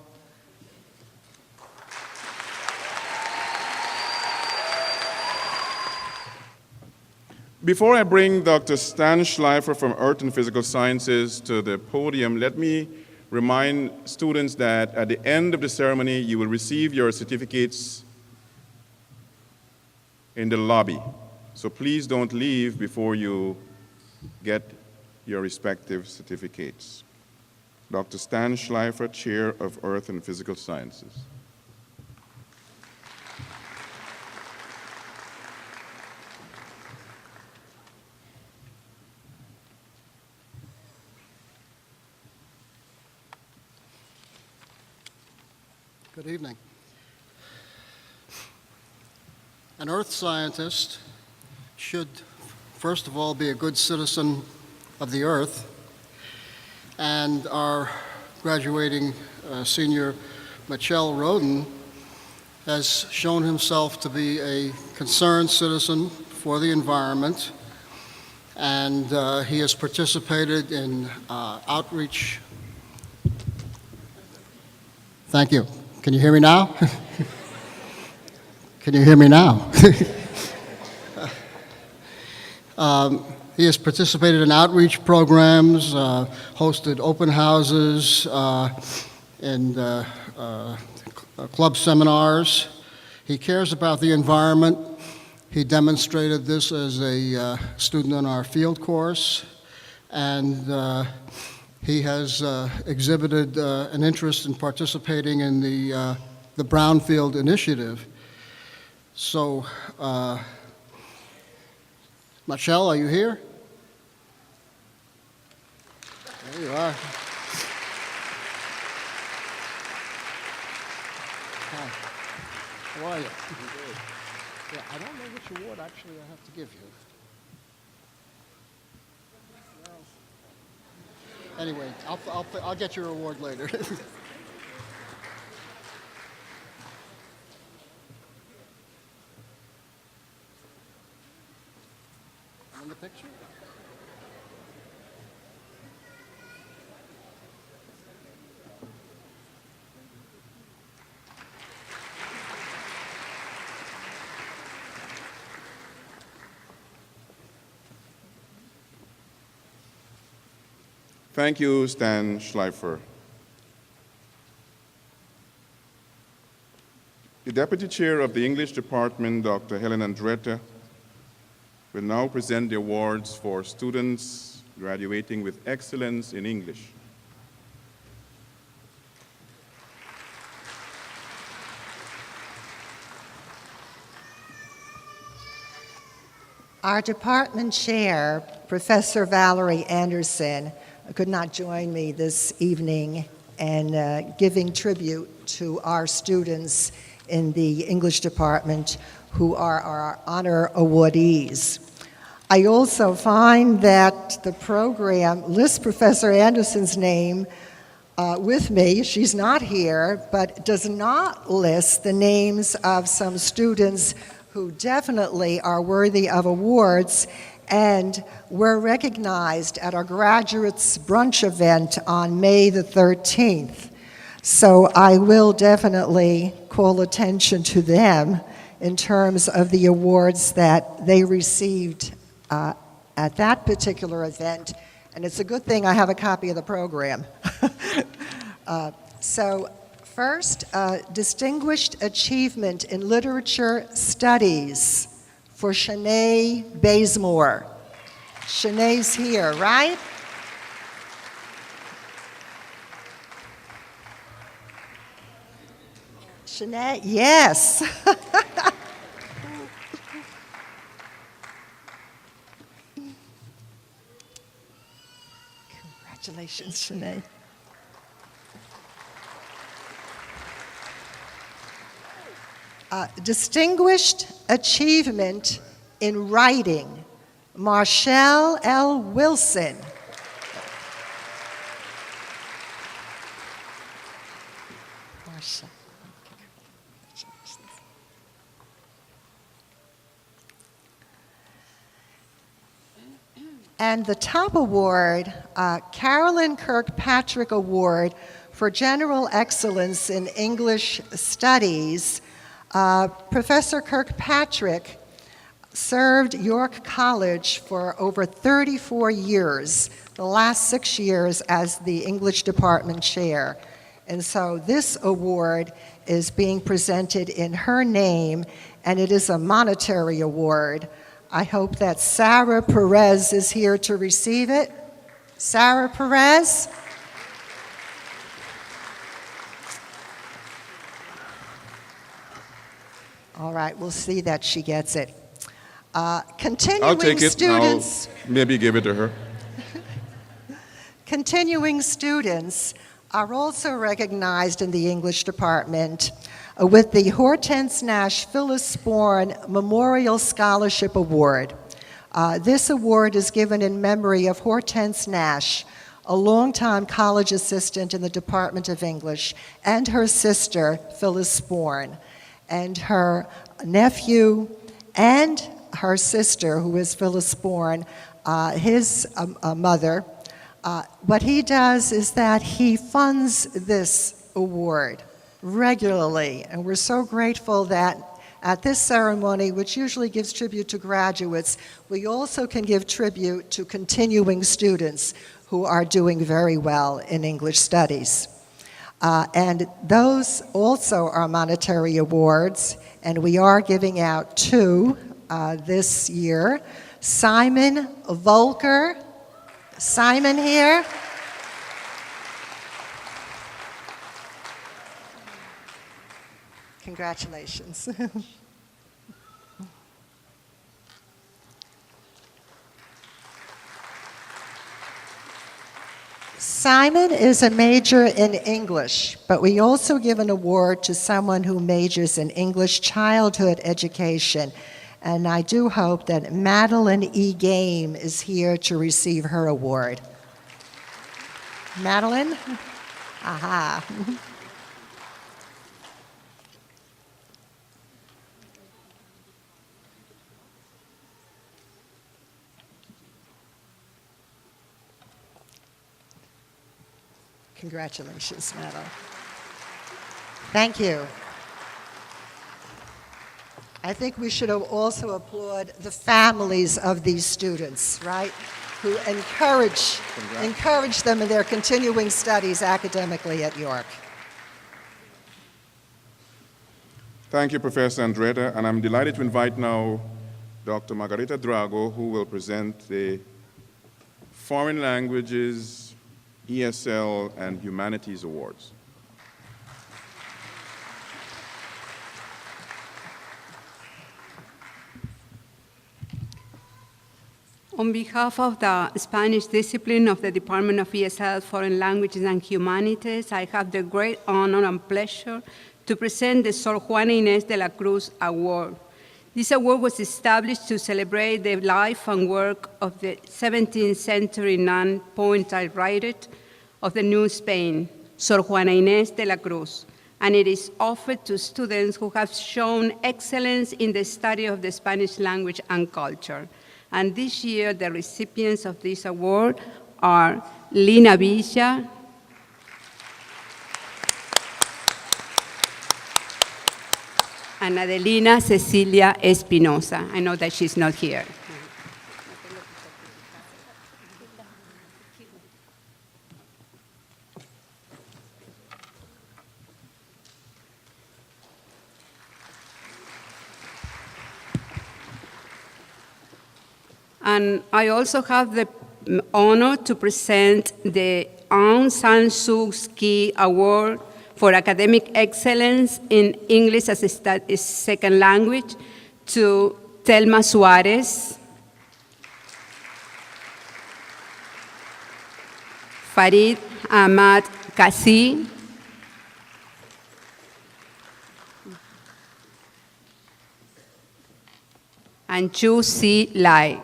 Before I bring Dr. Stan Schleifer from Earth and Physical Sciences to the podium, let me remind students that at the end of the ceremony, you will receive your certificates in the lobby. So please don't leave before you get your respective certificates. Dr. Stan Schleifer, Chair of Earth and Physical Sciences. Good evening. An earth scientist should, first of all, be a good citizen of the earth, and our graduating senior, Michelle Roden, has shown himself to be a concerned citizen for the environment, and he has participated in outreach. Thank you. Can you hear me now? Can you hear me now? He has participated in outreach programs, hosted open houses, and club seminars. He cares about the environment. He demonstrated this as a student on our field course, and he has exhibited an interest in participating in the Brownfield Initiative. So, Michelle, are you here? There you are. Hi. How are you? Yeah, I don't know which award actually I have to give you. Anyway, I'll get your award later. In the picture? Thank you, Stan Schleifer. The Deputy Chair of the English Department, Dr. Helen Andretta, will now present the awards for students graduating with excellence in English. Our department chair, Professor Valerie Anderson could not join me this evening in giving tribute to our students in the English department who are our honor awardees. I also find that the program lists Professor Anderson's name with me. She's not here, but does not list the names of some students who definitely are worthy of awards and were recognized at our graduates brunch event on May the 13th. So I will definitely call attention to them in terms of the awards that they received at that particular event. And it's a good thing I have a copy of the program. So first, Distinguished Achievement in Literature Studies for Shanae Bazemore. Shanae's here, right? Shanae, yes. Congratulations, Shanae. Distinguished Achievement in Writing, Marshall L. Wilson. Marshall. And the top award, Carolyn Kirkpatrick Award for General Excellence in English Studies. Professor Kirkpatrick served York College for over 34 years, the last 6 years as the English department chair. And so this award is being presented in her name, and it is a monetary award. I hope that Sarah Perez is here to receive it. Sarah Perez? All right, we'll see that she gets it. Continuing I'll take it. students. I'll maybe give it to her. Continuing students are also recognized in the English department with the Hortense Nash Phyllis Sporn Memorial Scholarship Award. This award is given in memory of Hortense Nash, a longtime college assistant in the Department of English, and her sister, Phyllis Sporn, and her nephew and her sister, who is Phyllis Sporn, his mother. What he does is that he funds this award regularly, and we're so grateful that at this ceremony, which usually gives tribute to graduates, we also can give tribute to continuing students who are doing very well in English studies. And those also are monetary awards, and we are giving out two this year. Simon Volker. Simon here. Congratulations. Simon is a major in English, but we also give an award to someone who majors in English childhood education. And I do hope that Madeline E. Game is here to receive her award. Madeline? Aha. Congratulations, Madeline. Thank you. I think we should also applaud the families of these students, right? Who encourage them in their continuing studies academically at York. Thank you, Professor Andretta, and I'm delighted to invite now Dr. Margarita Drago, who will present the Foreign Languages, ESL, and Humanities Awards. On behalf of the Spanish discipline of the Department of ESL, Foreign Languages and Humanities, I have the great honor and pleasure to present the Sor Juana Inés de la Cruz Award. This award was established to celebrate the life and work of the 17th century nun, poet, and writer of the New Spain, Sor Juana Inés de la Cruz, and it is offered to students who have shown excellence in the study of the Spanish language and culture. And this year, the recipients of this award are Lina Villa, and Adelina Cecilia Espinosa. I know that she's not here. And I also have the honor to present the Aung San Suu Kyi Award for Academic Excellence in English as a Second Language to Telma Suarez, Farid Ahmad Kasi, and Chu Si Lai.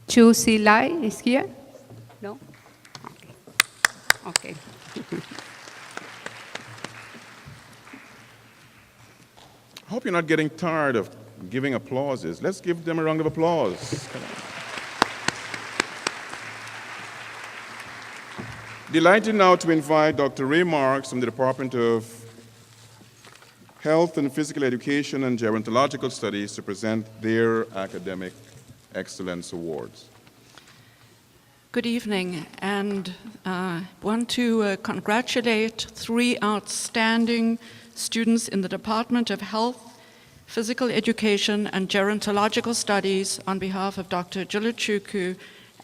Chu Si Lai is here? No? Okay. I hope you're not getting tired of giving applauses. Let's give them a round of applause. Come on. Delighted now to invite Dr. Ray Marks from the Department of Health and Physical Education and Gerontological Studies to present their academic excellence awards. Good evening, and want to congratulate 3 outstanding students in the Department of Health, Physical Education, and Gerontological Studies on behalf of Dr. Juluchuku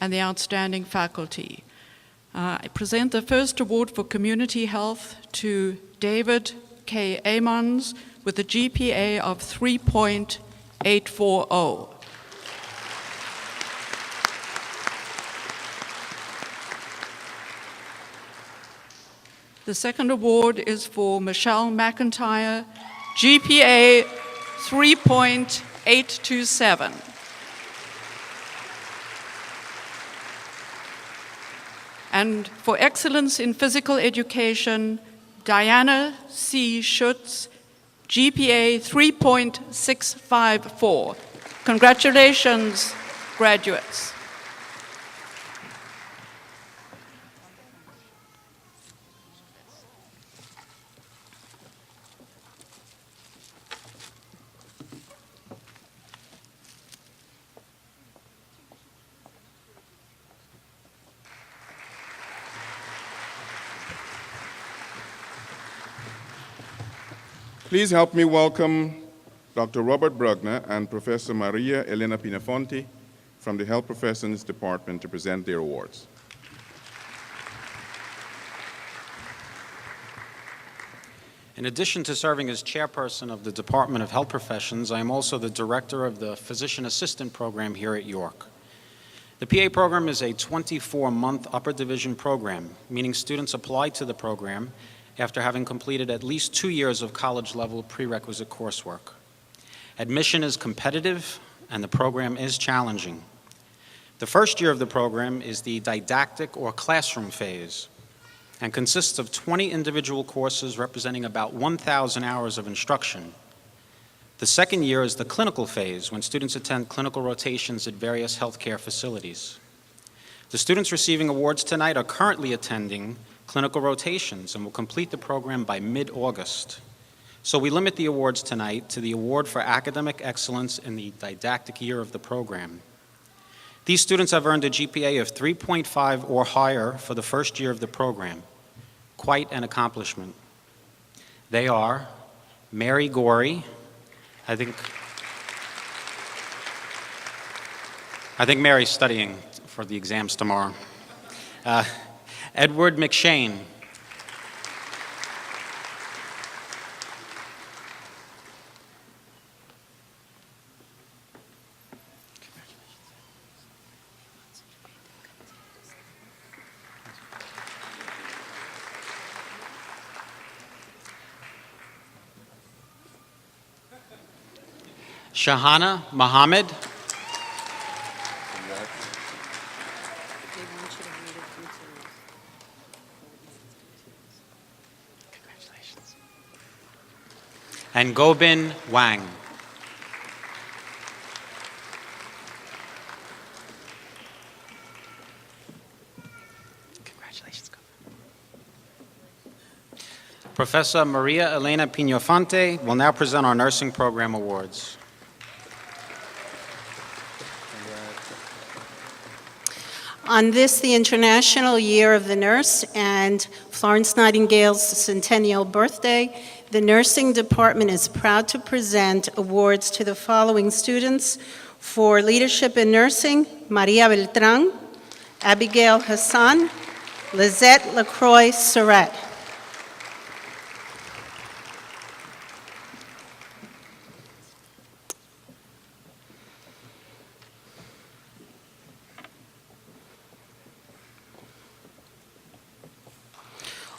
and the outstanding faculty. I present the first award for Community Health to David K. Amons with a GPA of 3.840. The second award is for Michelle McIntyre, GPA 3.827. And for excellence in physical education, Diana C. Schutz, GPA 3.654. Congratulations, graduates. Please help me welcome Dr. Robert Brugner and Professor Maria Elena Pinafonti from the Health Professions Department to present their awards. In addition to serving as chairperson of the Department of Health Professions, I am also the director of the Physician Assistant Program here at York. The PA program is a 24-month upper division program, meaning students apply to the program after having completed at least 2 years of college-level prerequisite coursework. Admission is competitive, and the program is challenging. The first year of the program is the didactic or classroom phase and consists of 20 individual courses representing about 1,000 hours of instruction. The second year is the clinical phase, when students attend clinical rotations at various healthcare facilities. The students receiving awards tonight are currently attending clinical rotations and will complete the program by mid-August. So we limit the awards tonight to the Award for Academic Excellence in the didactic year of the program. These students have earned a GPA of 3.5 or higher for the first year of the program. Quite an accomplishment. They are Mary Gorey, I think Mary's studying for the exams tomorrow. Edward McShane. Shahana Muhammad. And Gobin Wang. Congratulations, Professor Maria Elena Pinofante will now present our nursing program awards. On this, the International Year of the Nurse and Florence Nightingale's centennial birthday, the Nursing Department is proud to present awards to the following students for leadership in nursing: Maria Beltran, Abigail Hassan, Lizette LaCroix Surratt.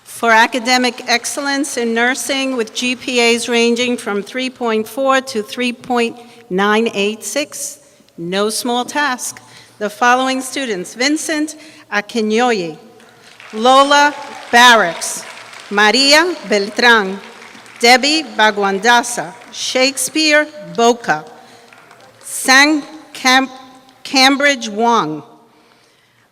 For academic excellence in nursing with GPAs ranging from 3.4 to 3.986, no small task, the following students: Vincent Akinyoye, Lola Barracks, Maria Beltran, Debbie Baguandasa, Shakespeare Boca, Cambridge Wong,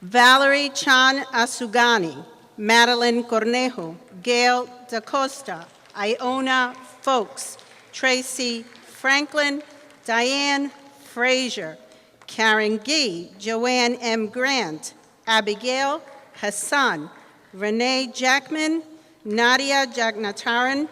Valerie Chan Asugani, Madeline Cornejo, Gail DaCosta, Iona Folks, Tracy Franklin, Diane Frazier, Karen Gee, Joanne M. Grant, Abigail Hassan, Renee Jackman, Nadia Jagnataran,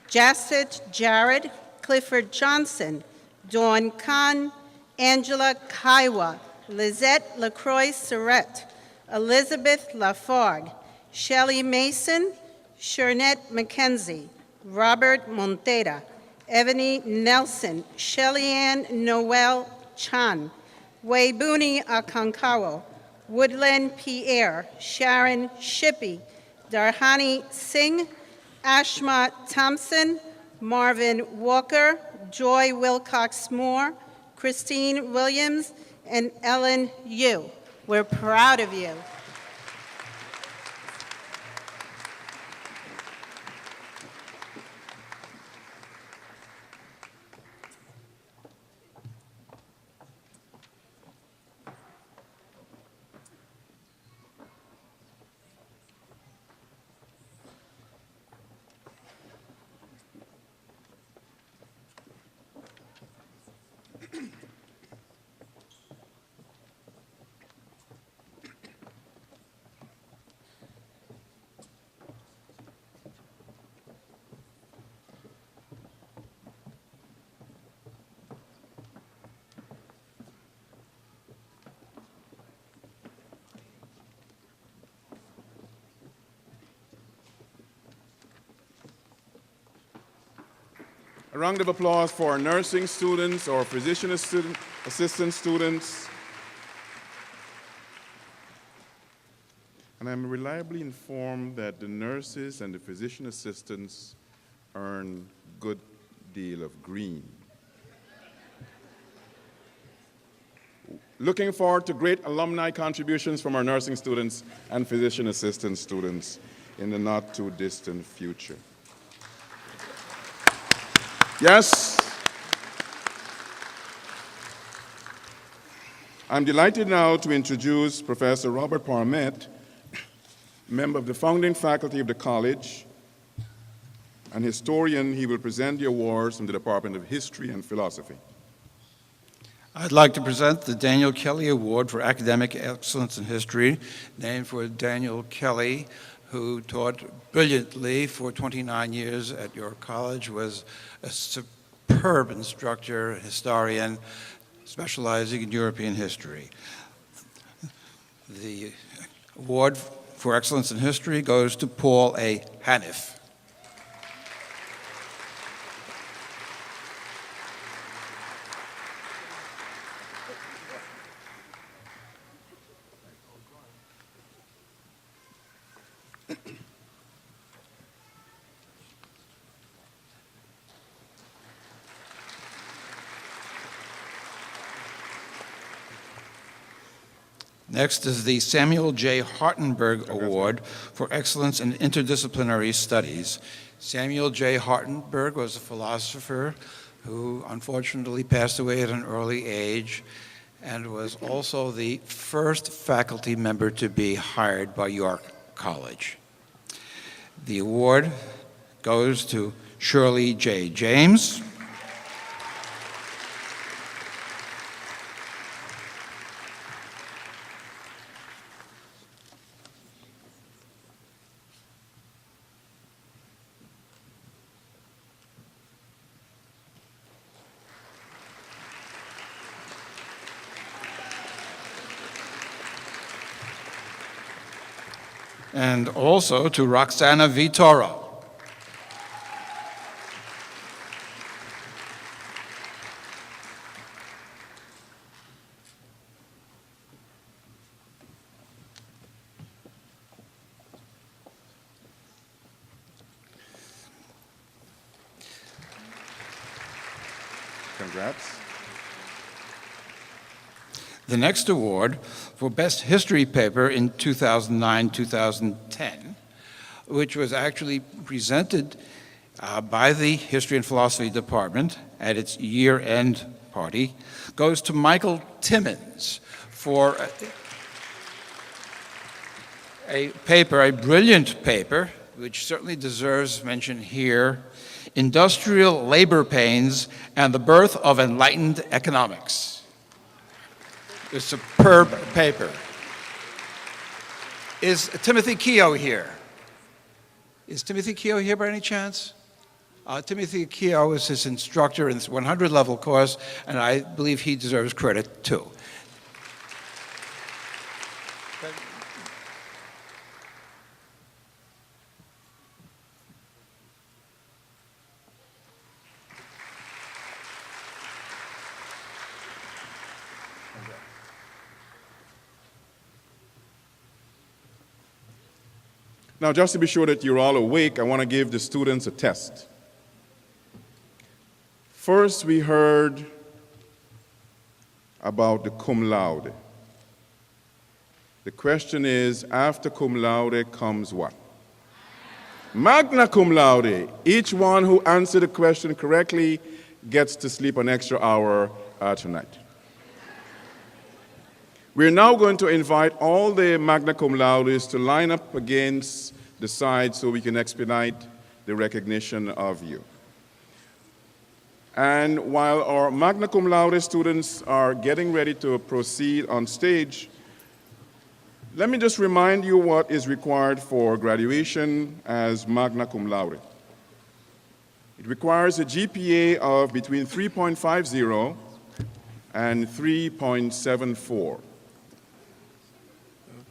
Jassit Jared, Clifford Johnson, Dawn Khan, Angela Kaiwa, Lizette LaCroix Surratt, Elizabeth Lafargue, Shelley Mason, Shernette McKenzie, Robert Montera, Ebony Nelson, Shelly Ann Noel Chan, Waybuni Akankawo, Woodland Pierre, Sharon Shippey, Darhani Singh, Ashma Thompson, Marvin Walker, Joy Wilcox Moore, Christine Williams, and Ellen Yu. We're proud of you. A round of applause for our nursing students or physician assistant students. And I'm reliably informed that the nurses and the physician assistants earn a good deal of green. Looking forward to great alumni contributions from our nursing students and physician assistant students in the not too distant future. Yes, I'm delighted now to introduce Professor Robert Parmet, member of the founding faculty of the college, and historian. He will present the awards from the Department of History and Philosophy. I'd like to present the Daniel Kelly Award for Academic Excellence in History, named for Daniel Kelly, who taught brilliantly for 29 years at your college, was a superb instructor, historian, specializing in European history. The Award for Excellence in History goes to Paul A. Haniff. Next is the Samuel J. Hartenberg Award for Excellence in Interdisciplinary Studies. Samuel J. Hartenberg was a philosopher who unfortunately passed away at an early age and was also the first faculty member to be hired by York College. The award goes to Shirley J. James. And also to Roxana Vitoro. Congrats. The next award for Best History Paper in 2009-2010, which was actually presented by the History and Philosophy Department at its year-end party, goes to Michael Timmons for a paper, a brilliant paper, which certainly deserves mention here, Industrial Labor Pains and the Birth of Enlightened Economics. A superb paper. Is Timothy Keogh here? Is Timothy Keogh here by any chance? Timothy Keogh is his instructor in this 100-level course, and I believe he deserves credit too. Now, just to be sure that you're all awake, I want to give the students a test. First, we heard about the cum laude. The question is, after cum laude comes what? Magna cum laude. Each one who answered the question correctly gets to sleep an extra hour tonight. We're now going to invite all the Magna Cum Laudes to line up against the side so we can expedite the recognition of you. And while our Magna Cum Laude students are getting ready to proceed on stage, let me just remind you what is required for graduation as Magna Cum Laude. It requires a GPA of between 3.50 and 3.74.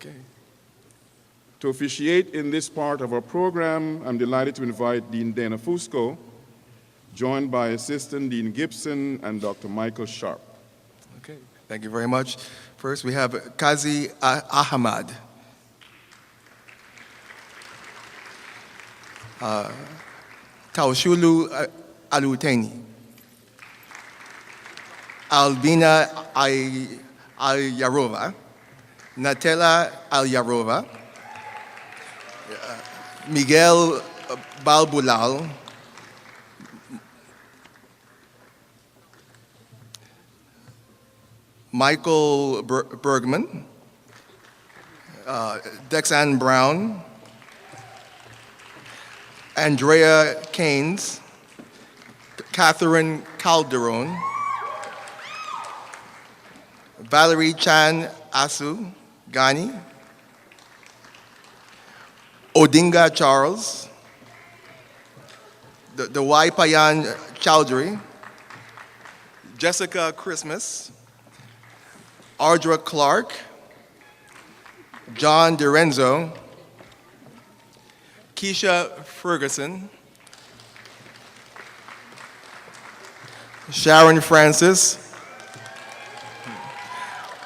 Okay. To officiate in this part of our program, I'm delighted to invite Dean Dana Fusco, joined by Assistant Dean Gibson and Dr. Michael Sharp. Okay, thank you very much. First, we have Kazi Ahmad. Kaushulu Aluteni. Albina Al-Yarova. Natela Al-Yarova. Miguel Balbulal. Michael Bergman. Dexanne Brown. Andrea Keynes. Catherine Calderon. Valerie Chan Asu Ghani. Odinga Charles. The Waipayan Chowdhury. Jessica Christmas. Ardra Clark. John DiRenzo, Keisha Ferguson, Sharon Francis,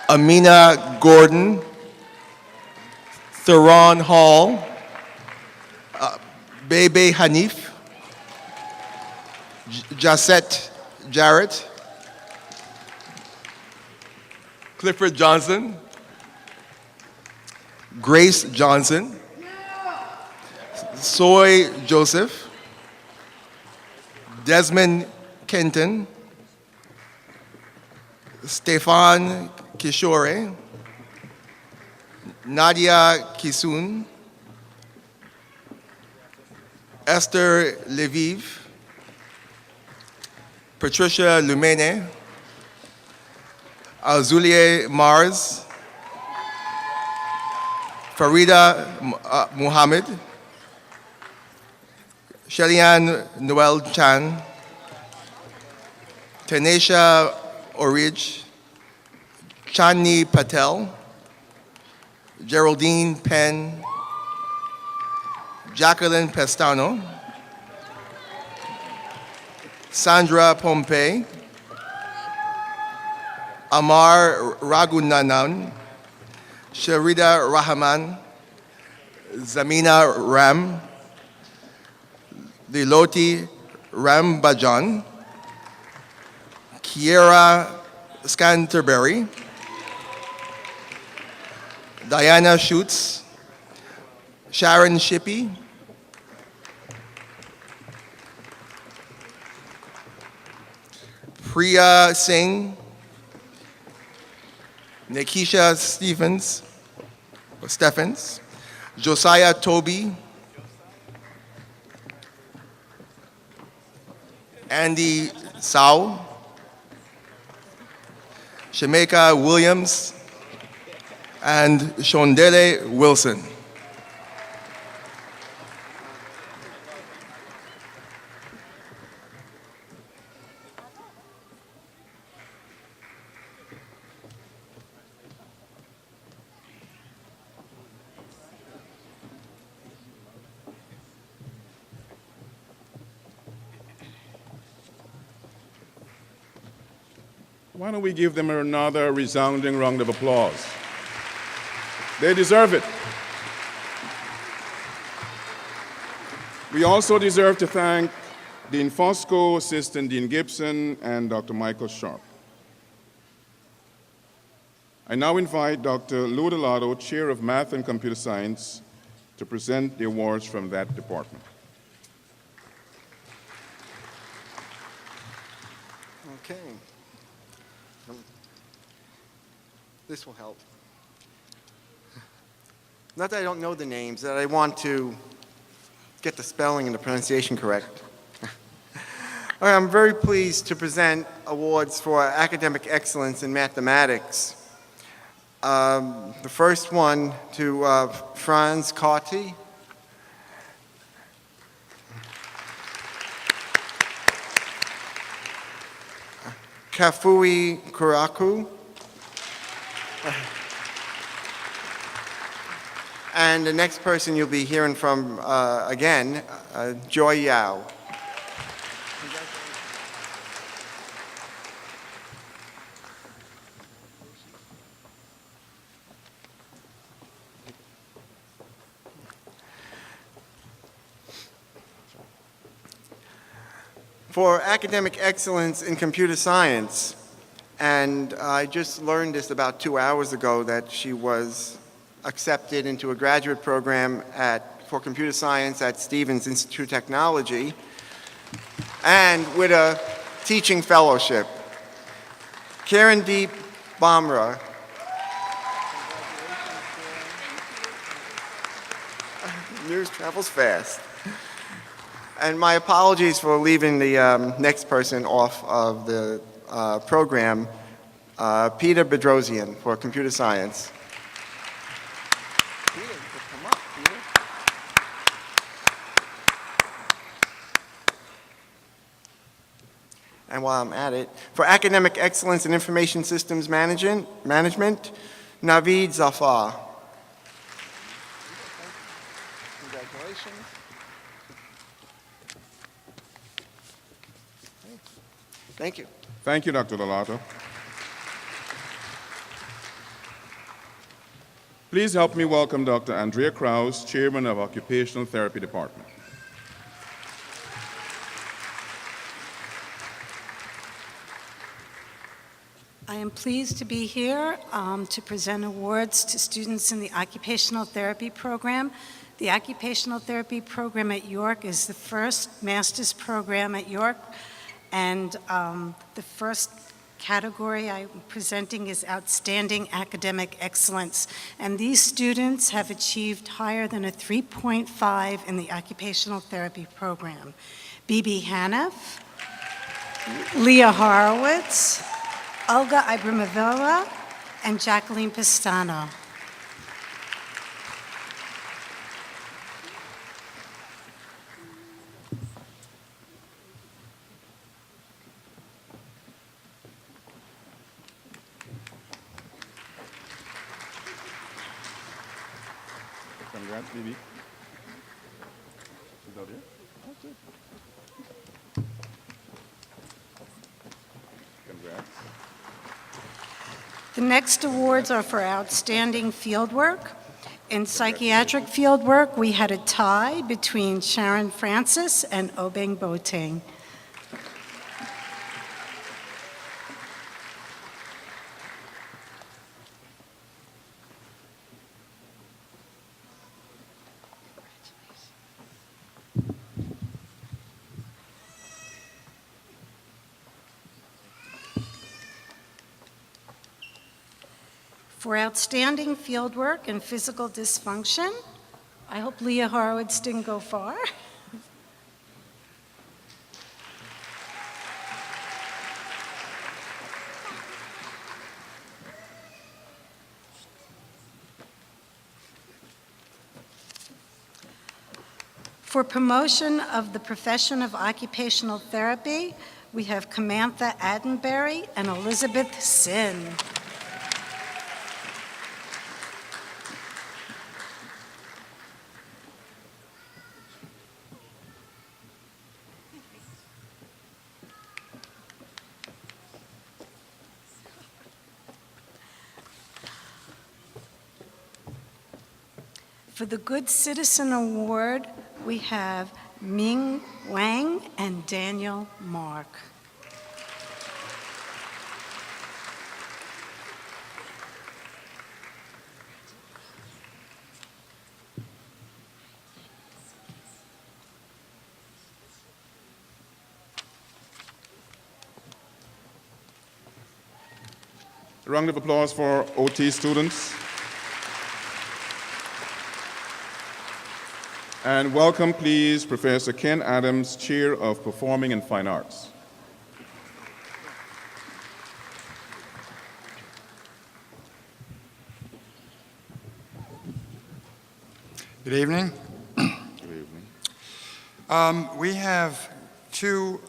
Amina Gordon, Theron Hall, Bebe Hanif, Jacette Jarrett, Clifford Johnson, Grace Johnson, Soy Joseph, Desmond Kenton, Stefan Kishore, Nadia Kisun, Esther Leviv, Patricia Lumene, Azulie Mars, Farida Muhammad, Shellyanne Noel Chan, Tanisha Orij, Chandni Patel, Geraldine Penn, Jacqueline Pestano, Sandra Pompey, Amar Ragunanan, Sharida Rahman, Zamina Ram, Liloti Rambajan, Kiera Scanterbury, Diana Schutz, Sharon Shippey, Priya Singh, Nikisha Stephens, Josiah Toby, Andy Sau, Shemeka Williams, and Shondele Wilson. Why don't we give them another resounding round of applause? They deserve it. We also deserve to thank Dean Fosco, Assistant Dean Gibson, and Dr. Michael Sharp. I now invite Dr. Lou Delado, Chair of Math and Computer Science, to present the awards from that department. Okay. This will help. Not that I don't know the names, that I want to get the spelling and the pronunciation correct. I'm very pleased to present awards for academic excellence in mathematics. The first one to Franz Cotti. Kafui Kuraku. And the next person you'll be hearing from again, Joy Yao. For academic excellence in computer science, and I just learned this about 2 hours ago that she was accepted into a graduate program for computer science at Stevens Institute of Technology, and with a teaching fellowship. Karen Deep Bomra. News travels fast. And my apologies for leaving the next person off of the program, Peter Bedrosian for computer science. Peter, you could come up, Peter. And while I'm at it, for academic excellence in information systems management, Naveed Zafar. Congratulations. Thank you. Thank you, Dr. Delato. Please help me welcome Dr. Andrea Krause, Chairman of Occupational Therapy Department. I am pleased to be here to present awards to students in the occupational therapy program. The occupational therapy program at York is the first master's program at York, and the first category I'm presenting is Outstanding Academic Excellence. And these students have achieved higher than a 3.5 in the occupational therapy program. Bibi Hanif, Leah Horowitz, Olga Ibrahimova, and Jacqueline Pistano. Congrats, Bibi. Congrats. The next awards are for outstanding fieldwork. In psychiatric fieldwork, we had a tie between Sharon Francis and Obeng Boateng. For outstanding fieldwork and physical dysfunction, I hope Leah Horowitz didn't go far. For promotion of the profession of occupational therapy, we have Camantha Attenberry and Elizabeth Sin. For the Good Citizen Award, we have Ming Wang and Daniel Mark. A round of applause for OT students. And welcome, please, Professor Ken Adams, Chair of Performing and Fine Arts. Good evening. Good evening. We have two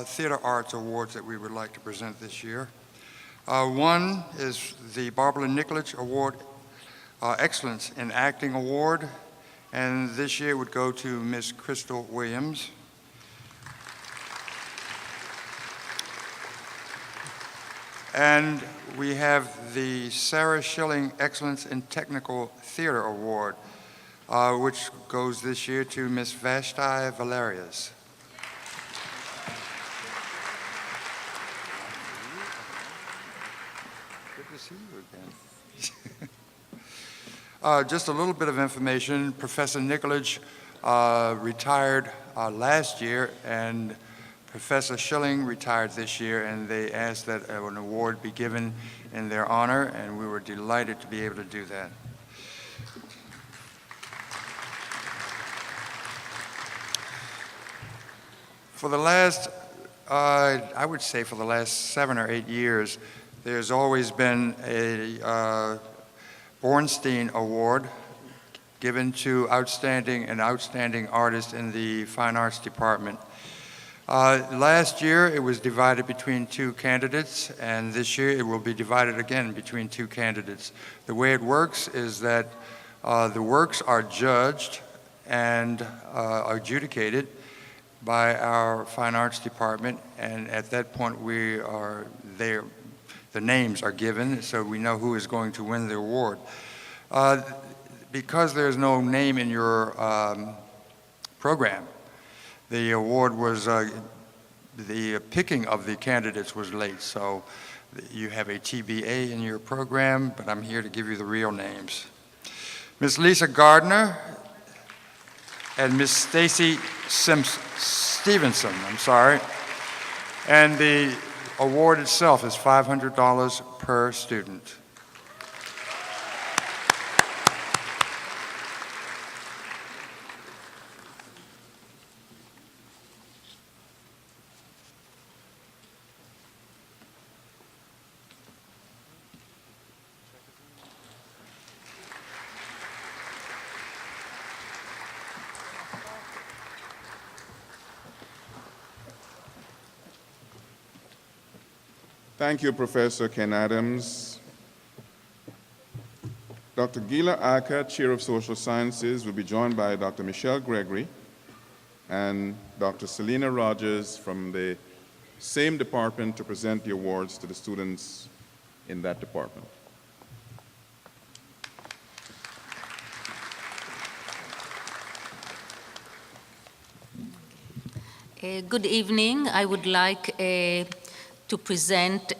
theater arts awards that we would like to present this year. One is the Barbara Nikolic Award, Excellence in Acting Award, and this year would go to Miss Crystal Williams. And we have the Sarah Schilling Excellence in Technical Theater Award, which goes this year to Miss Vashti Valerius. Good to see you again. Just a little bit of information. Professor Nikolic retired last year, and Professor Schilling retired this year, and they asked that an award be given in their honor, and we were delighted to be able to do that. For the last, I would say for the last 7 or 8 years, there's always been a Bornstein Award given to an outstanding artist in the Fine Arts Department. Last year it was divided between 2 candidates, and this year it will be divided again between 2 candidates. The way it works is that the works are judged, and adjudicated by our Fine Arts Department, and at that point we are there. The names are given, so we know who is going to win the award. Because there's no name in your program, the award was, the picking of the candidates was late, so you have a TBA in your program, but I'm here to give you the real names. Ms. Lisa Gardner and Ms. Stacy Stevenson, and the award itself is $500 per student. Thank you, Professor Ken Adams. Dr. Gila Aka, Chair of Social Sciences, will be joined by Dr. Michelle Gregory and Dr. Selena Rogers from the same department to present the awards to the students in that department. Good evening. I would like to present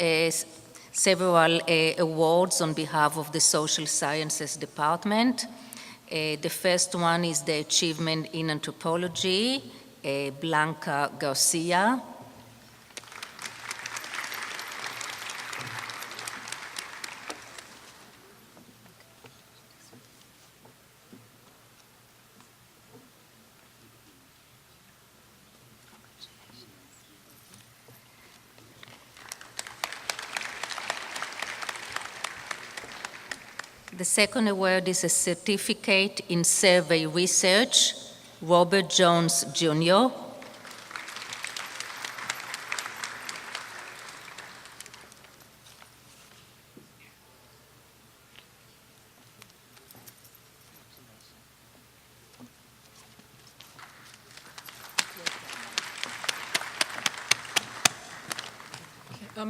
several awards on behalf of the Social Sciences Department. The first one is the Achievement in Anthropology, Blanca Garcia. The second award is a Certificate in Survey Research, Robert Jones, Jr.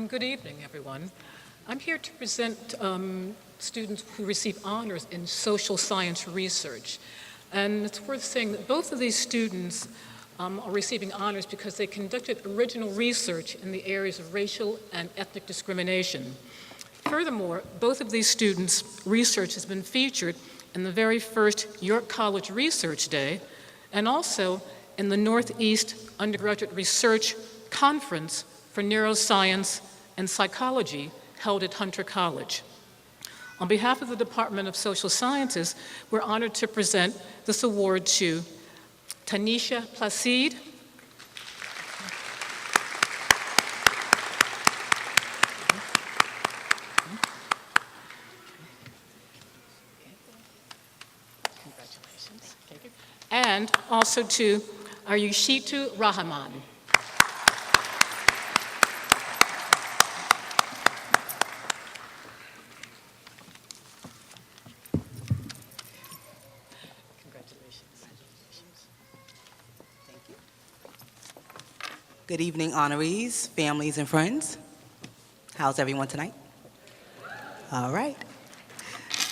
Good evening, everyone. I'm here to present students who receive honors in social science research. And it's worth saying that both of these students are receiving honors because they conducted original research in the areas of racial and ethnic discrimination. Furthermore, both of these students' research has been featured in the very first York College Research Day and also in the Northeast Undergraduate Research Conference for Neuroscience and Psychology held at Hunter College. On behalf of the Department of Social Sciences, we're honored to present this award to Tanisha Placide, congratulations, thank you, and also to Ayushitu Rahman. Good evening, honorees, families, and friends. How's everyone tonight? All right.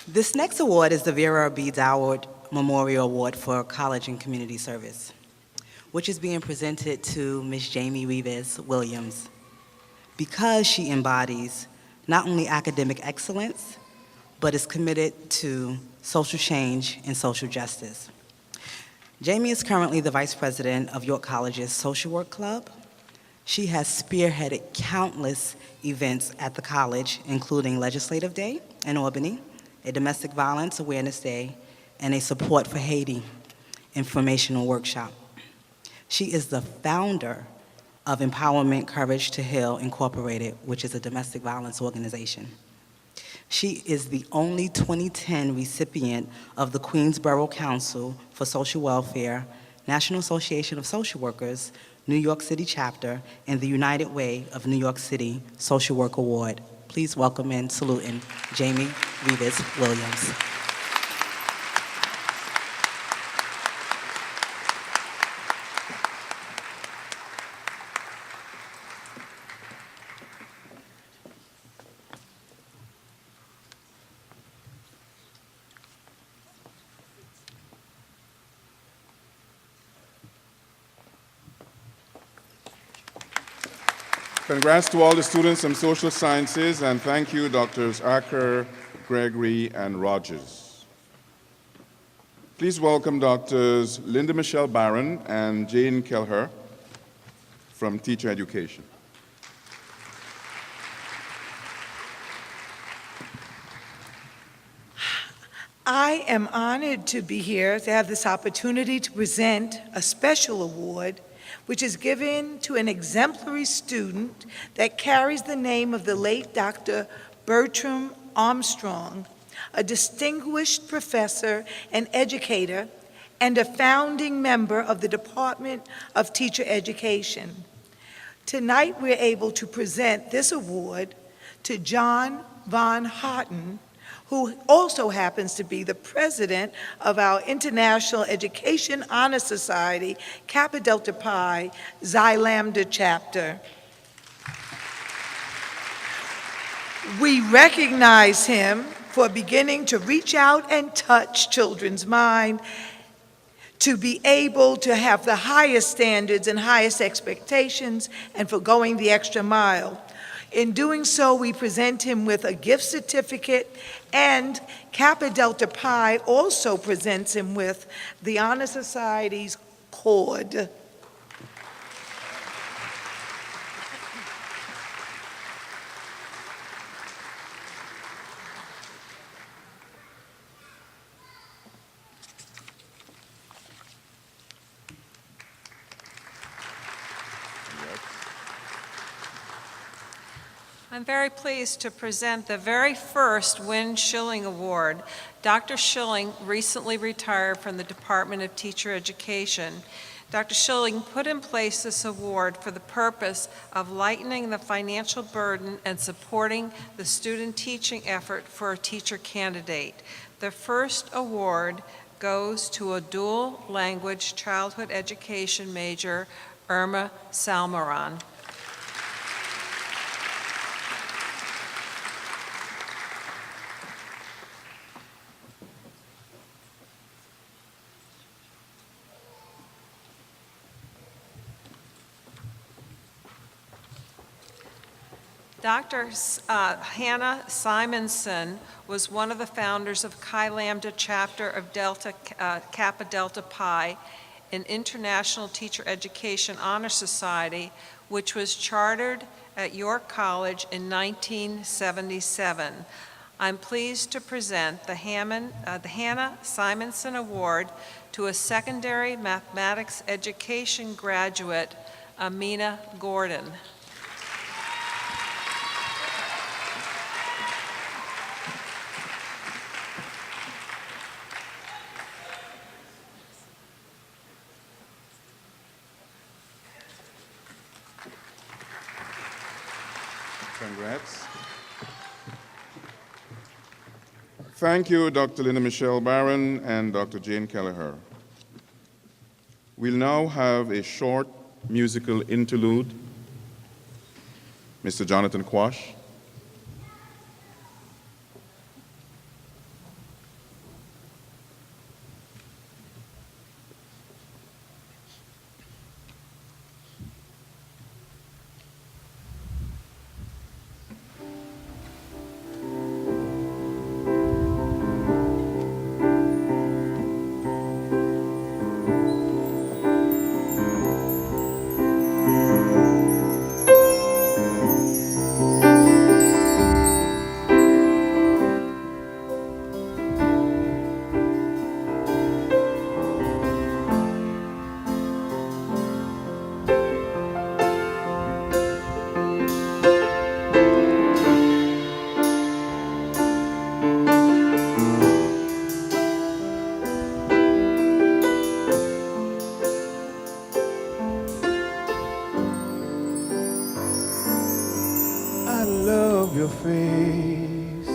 This next award is the Vera B. Doward Memorial Award for College and Community Service, which is being presented to Ms. Jamie Rivas Williams because she embodies not only academic excellence, but is committed to social change and social justice. Jamie is currently the Vice President of York College's Social Work Club. She has spearheaded countless events at the college, including Legislative Day in Albany, a Domestic Violence Awareness Day, and a Support for Haiti informational workshop. She is the founder of Empowerment Courage to Heal Incorporated, which is a domestic violence organization. She is the only 2010 recipient of the Queensborough Council for Social Welfare, National Association of Social Workers, New York City Chapter, and the United Way of New York City Social Work Award. Please welcome and salute Jamie Rivas Williams. Congrats to all the students in social sciences, and thank you, Drs. Acker, Gregory, and Rogers. Please welcome Drs. Linda Michelle Barron and Jane Kelleher from Teacher Education. I am honored to be here to have this opportunity to present a special award which is given to an exemplary student that carries the name of the late Dr. Bertram Armstrong, a distinguished professor and educator and a founding member of the Department of Teacher Education. Tonight we're able to present this award to John Von Harten, who also happens to be the president of our International Education Honor Society, Kappa Delta Pi, Xi Lambda chapter. We recognize him for beginning to reach out and touch children's mind, to be able to have the highest standards and highest expectations, and for going the extra mile. In doing so, we present him with a gift certificate, and Kappa Delta Pi also presents him with the Honor Society's cord. I'm very pleased to present the very first Win Schilling Award. Dr. Schilling recently retired from the Department of Teacher Education. Dr. Schilling put in place this award for the purpose of lightening the financial burden and supporting the student teaching effort for a teacher candidate. The first award goes to a dual language childhood education major, Irma Salmaran. Dr. Hannah Simonson was one of the founders of Chi Lambda chapter of Kappa Delta Pi, an international teacher education honor society, which was chartered at York College in 1977. I'm pleased to present the Hannah Simonson Award to a secondary mathematics education graduate, Amina Gordon. Congrats. Thank you, Dr. Linda Michelle Barron and Dr. Jane Kelleher. We'll now have a short musical interlude. Mr. Jonathan Quash. Your face,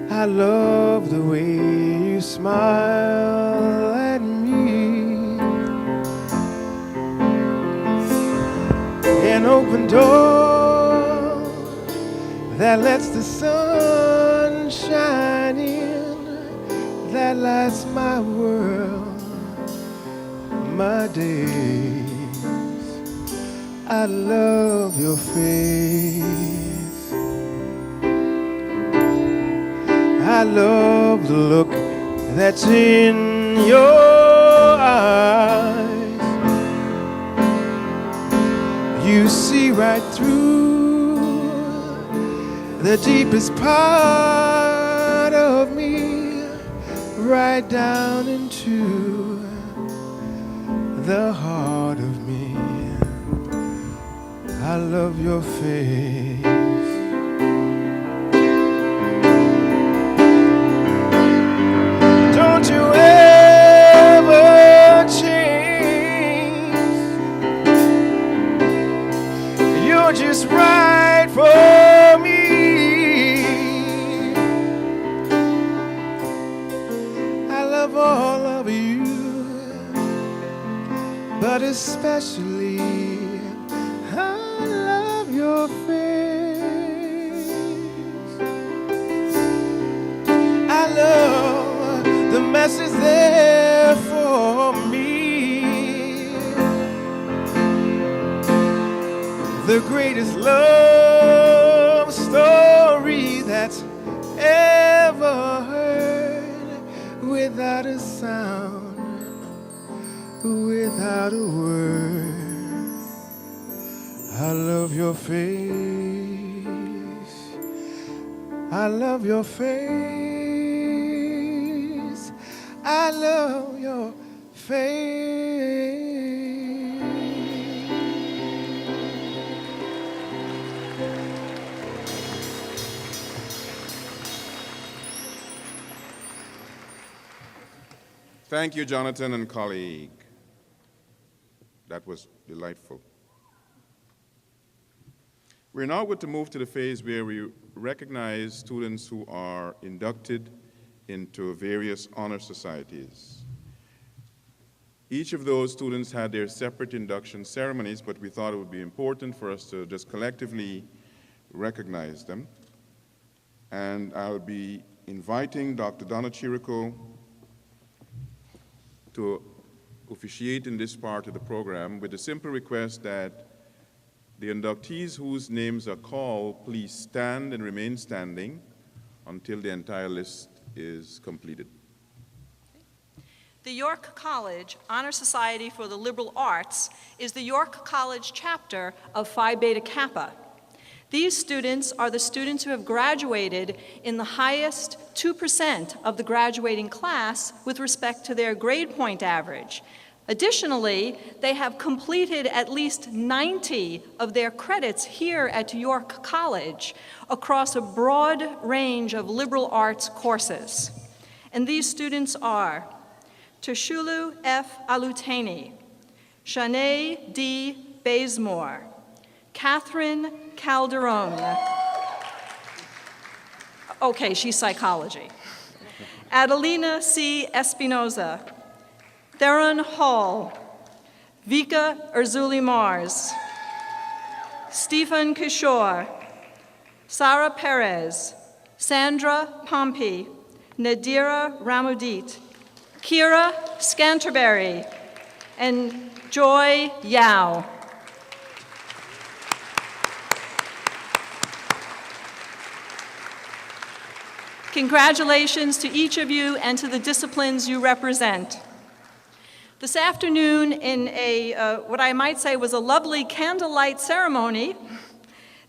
I love the way you smile at me. An open door that lets the sun shine in, that lights my world, my day. I love your face. I love the look that's in your eyes. You see right through the deepest part of me, right down into the heart of me. I love your face. Don't you ever change. You're just right for me. I love all of you, but especially I love your face. I love the message there for me. The greatest love story that's ever heard, without a sound, without a word. I love your face. I love your face. I love your face. Thank you, Jonathan and colleague. That was delightful. We're now going to move to the phase where we recognize students who are inducted into various honor societies. Each of those students had their separate induction ceremonies, but we thought it would be important for us to just collectively recognize them. And I'll be inviting Dr. Donna Chirico to officiate in this part of the program with a simple request that the inductees whose names are called, please stand and remain standing until the entire list is completed. The York College Honor Society for the Liberal Arts is the York College chapter of Phi Beta Kappa. These students are the students who have graduated in the highest 2% of the graduating class with respect to their grade point average. Additionally, they have completed at least 90 of their credits here at York College across a broad range of liberal arts courses. And these students are Teshulu F. Aluteni, Shanae D. Bazemore, Catherine Calderon. Okay, she's psychology. Adelina C. Espinoza, Theron Hall, Vika Erzuli Mars, Stephen Kishore, Sarah Perez, Sandra Pompey, Nadira Ramudit, Kira Scanterbury, and Joy Yao. Congratulations to each of you and to the disciplines you represent. This afternoon, in what I might say was a lovely candlelight ceremony,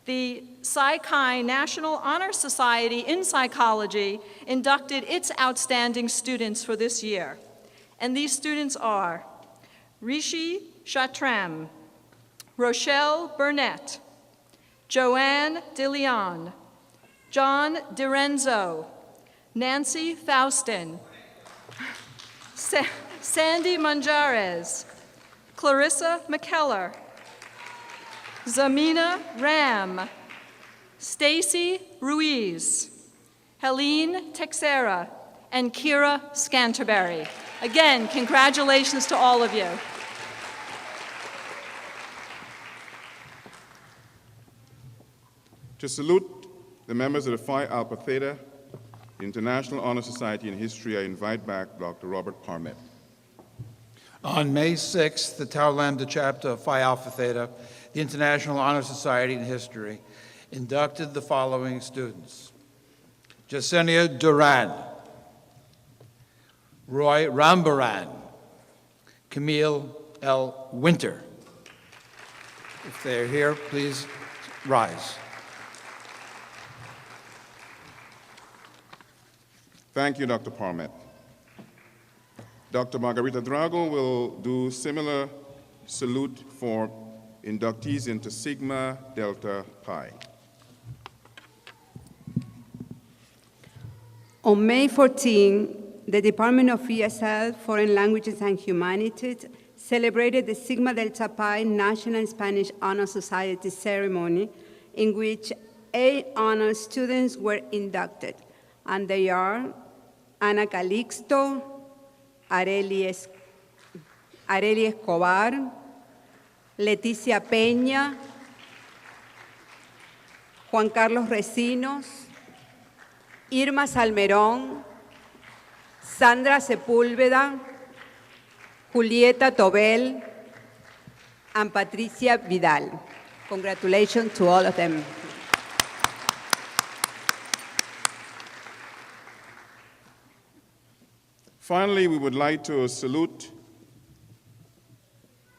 the Psi Chi National Honor Society in Psychology inducted its outstanding students for this year. And these students are Rishi Chatram, Rochelle Burnett, Joanne DeLeon, John DiRenzo, Nancy Faustin, Sandy Manjares, Clarissa McKellar, Zamina Ram, Stacy Ruiz, Helene Texera, and Kira Scanterbury. Again, congratulations to all of you. To salute the members of the Phi Alpha Theta, the International Honor Society in History, I invite back Dr. Robert Parmet. On May 6th, the Tau Lambda chapter of Phi Alpha Theta, the International Honor Society in History, inducted the following students: Jasenia Duran, Roy Rambaran, Camille L. Winter. If they're here, please rise. Thank you, Dr. Parmet. Dr. Margarita Drago will do similar salute for inductees into Sigma Delta Pi. On May 14, the Department of ESL, Foreign Languages and Humanities, celebrated the Sigma Delta Pi National Spanish Honor Society ceremony, in which 8 honor students were inducted, and they are Ana Calixto, Areli Escobar, Leticia Peña, Juan Carlos Recinos, Irma Salmerón, Sandra Sepúlveda, Julieta Tobel, and Patricia Vidal. Congratulations to all of them. Finally, we would like to salute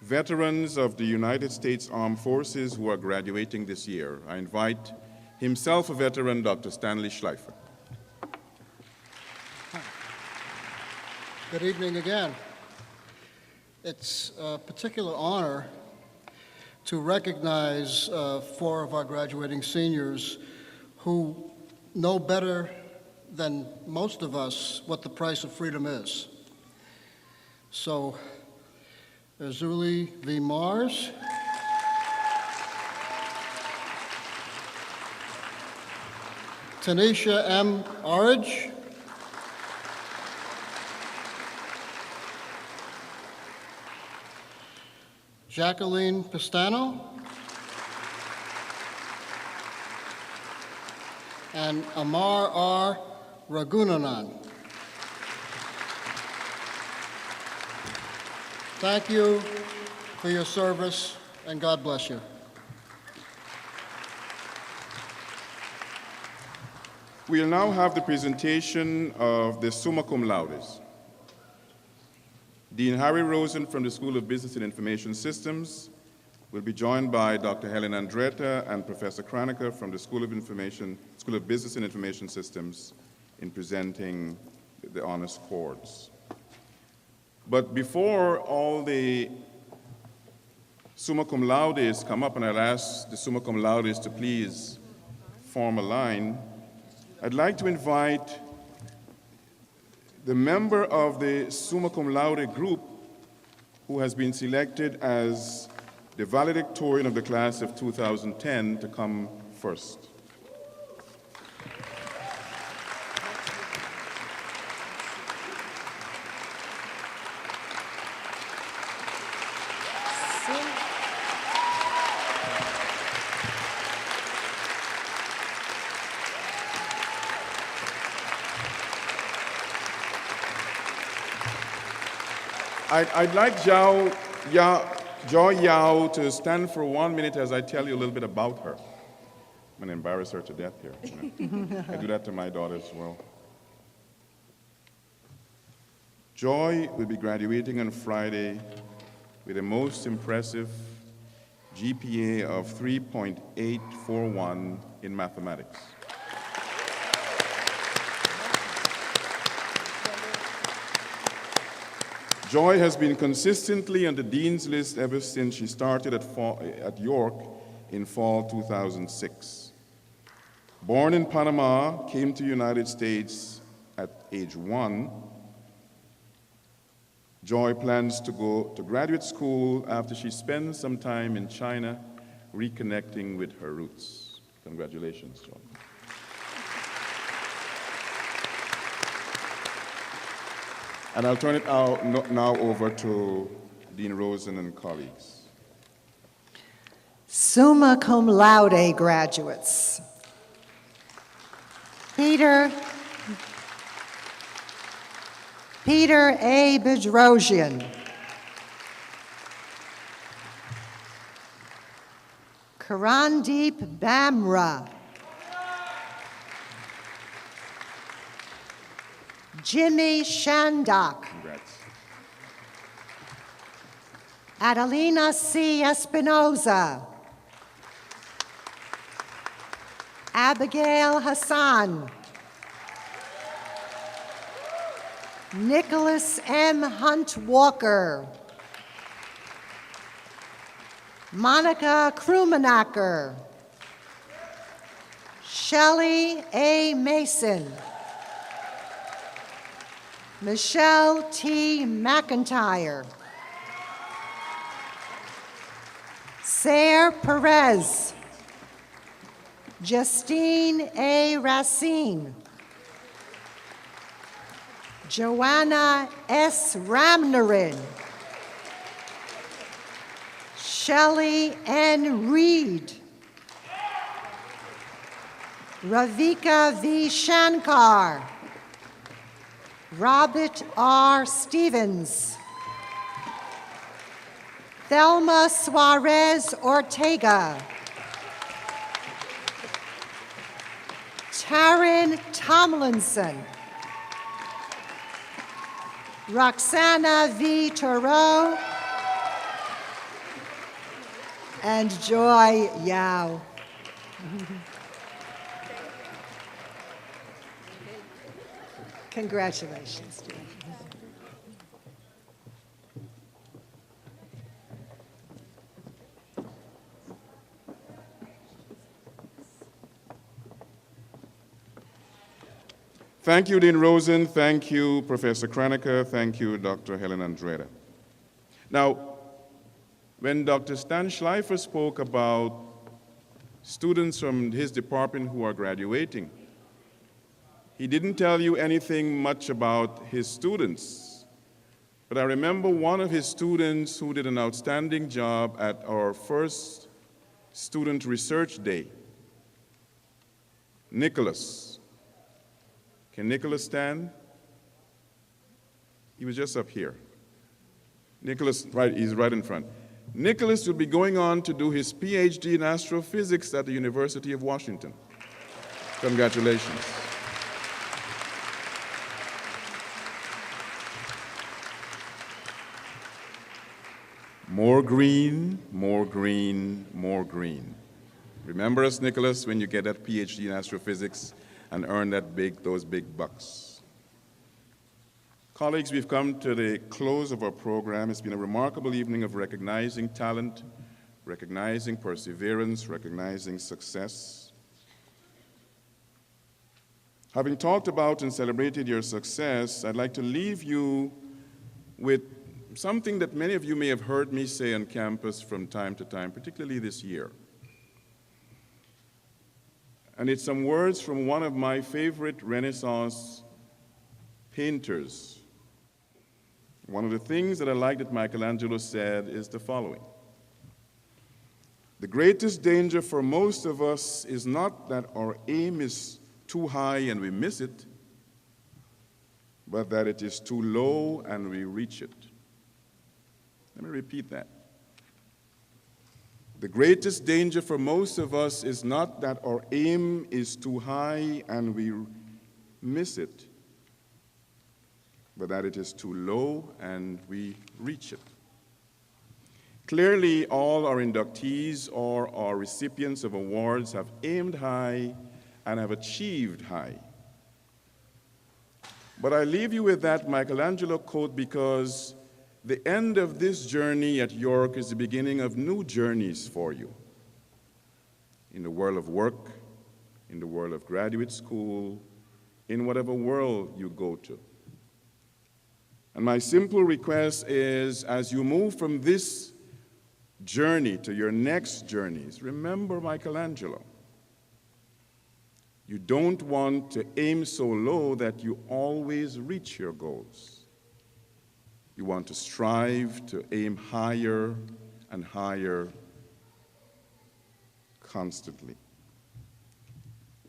veterans of the United States Armed Forces who are graduating this year. I invite himself a veteran, Dr. Stanley Schleifer. Good evening again. It's a particular honor to recognize 4 of our graduating seniors who know better than most of us what the price of freedom is. So, Azuli V. Mars, Tanisha M. Orridge, Jacqueline Pistano, and Amar R. Ragunanan. Thank you for your service, and God bless you. We'll now have the presentation of the Summa Cum Laudes. Dean Harry Rosen from the School of Business and Information Systems will be joined by Dr. Helen Andretta and Professor Kraneker from the School of Business and Information Systems in presenting the honors cords. But before all the Summa Cum Laudes come up, and I'll ask the Summa Cum Laudes to please form a line, I'd like to invite the member of the Summa Cum Laude group who has been selected as the valedictorian of the class of 2010 to come first. I'd like Joy Yao to stand for 1 minute as I tell you a little bit about her. I'm going to embarrass her to death here. I do that to my daughter as well. Joy will be graduating on Friday with a most impressive GPA of 3.841 in mathematics. Joy has been consistently on the Dean's List ever since she started at York in fall 2006. Born in Panama, came to the United States at age 1. Joy plans to go to graduate school after she spends some time in China reconnecting with her roots. Congratulations, Joy. And I'll turn it now over to Dean Rosen and colleagues. Summa Cum Laude graduates. Peter A. Bedrosian. Karandeep Bamra. Jimmy Shandock. Congrats. Adelina C. Espinoza. Abigail Hassan. Nicholas M. Hunt Walker. Monica Krumanacker. Shelley A. Mason. Michelle T. McIntyre. Sarah Perez. Justine A. Racine. Joanna S. Ramnarin. Shelley N. Reed. Ravika V. Shankar. Robert R. Stevens. Thelma Suarez Ortega. Taryn Tomlinson. Roxana V. Turow. And Joy Yao. Congratulations. Thank you, Dean Rosen. Thank you, Professor Kranecker. Thank you, Dr. Helen Andrade. Now, when Dr. Stan Schleifer spoke about students from his department who are graduating, he didn't tell you anything much about his students. But I remember one of his students who did an outstanding job at our first Student Research Day, Nicholas. Can Nicholas stand? He was just up here. Nicholas, right, he's right in front. Nicholas will be going on to do his PhD in astrophysics at the University of Washington. Congratulations. More green, more green, more green. Remember us, Nicholas, when you get that PhD in astrophysics and earn those big bucks. Colleagues, we've come to the close of our program. It's been a remarkable evening of recognizing talent, recognizing perseverance, recognizing success. Having talked about and celebrated your success, I'd like to leave you with something that many of you may have heard me say on campus from time to time, particularly this year. And it's some words from one of my favorite Renaissance painters. One of the things that I like that Michelangelo said is the following: the greatest danger for most of us is not that our aim is too high and we miss it, but that it is too low and we reach it. Let me repeat that. The greatest danger for most of us is not that our aim is too high and we miss it, but that it is too low and we reach it. Clearly, all our inductees or our recipients of awards have aimed high and have achieved high. But I leave you with that Michelangelo quote because the end of this journey at York is the beginning of new journeys for you in the world of work, in the world of graduate school, in whatever world you go to. And my simple request is, as you move from this journey to your next journeys, remember Michelangelo. You don't want to aim so low that you always reach your goals. You want to strive to aim higher and higher constantly.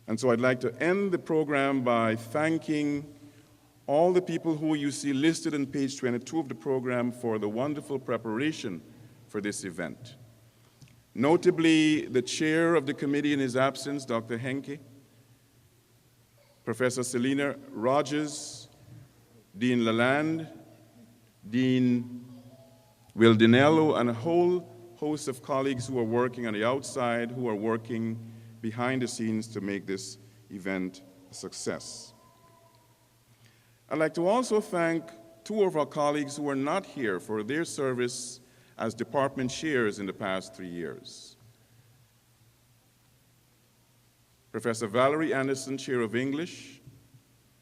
And so I'd like to end the program by thanking all the people who you see listed on page 22 of the program for the wonderful preparation for this event. Notably, the chair of the committee in his absence, Dr. Henke, Professor Selina Rogers, Dean Lalande, Dean Wildinello, and a whole host of colleagues who are working on the outside, who are working behind the scenes to make this event a success. I'd like to also thank two of our colleagues who are not here for their service as department chairs in the past 3 years. Professor Valerie Anderson, Chair of English,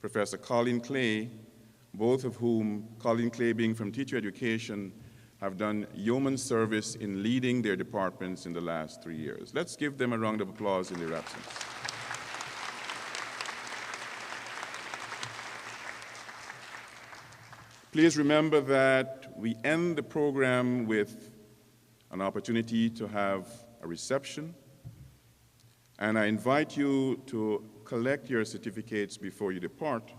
Professor Colleen Clay, both of whom, Colleen Clay being from teacher education, have done yeoman service in leading their departments in the last 3 years. Let's give them a round of applause in their absence. Please remember that we end the program with an opportunity to have a reception, and I invite you to collect your certificates before you depart.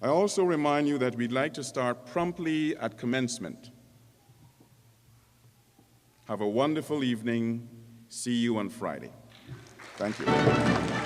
I also remind you that we'd like to start promptly at commencement. Have a wonderful evening. See you on Friday. Thank you.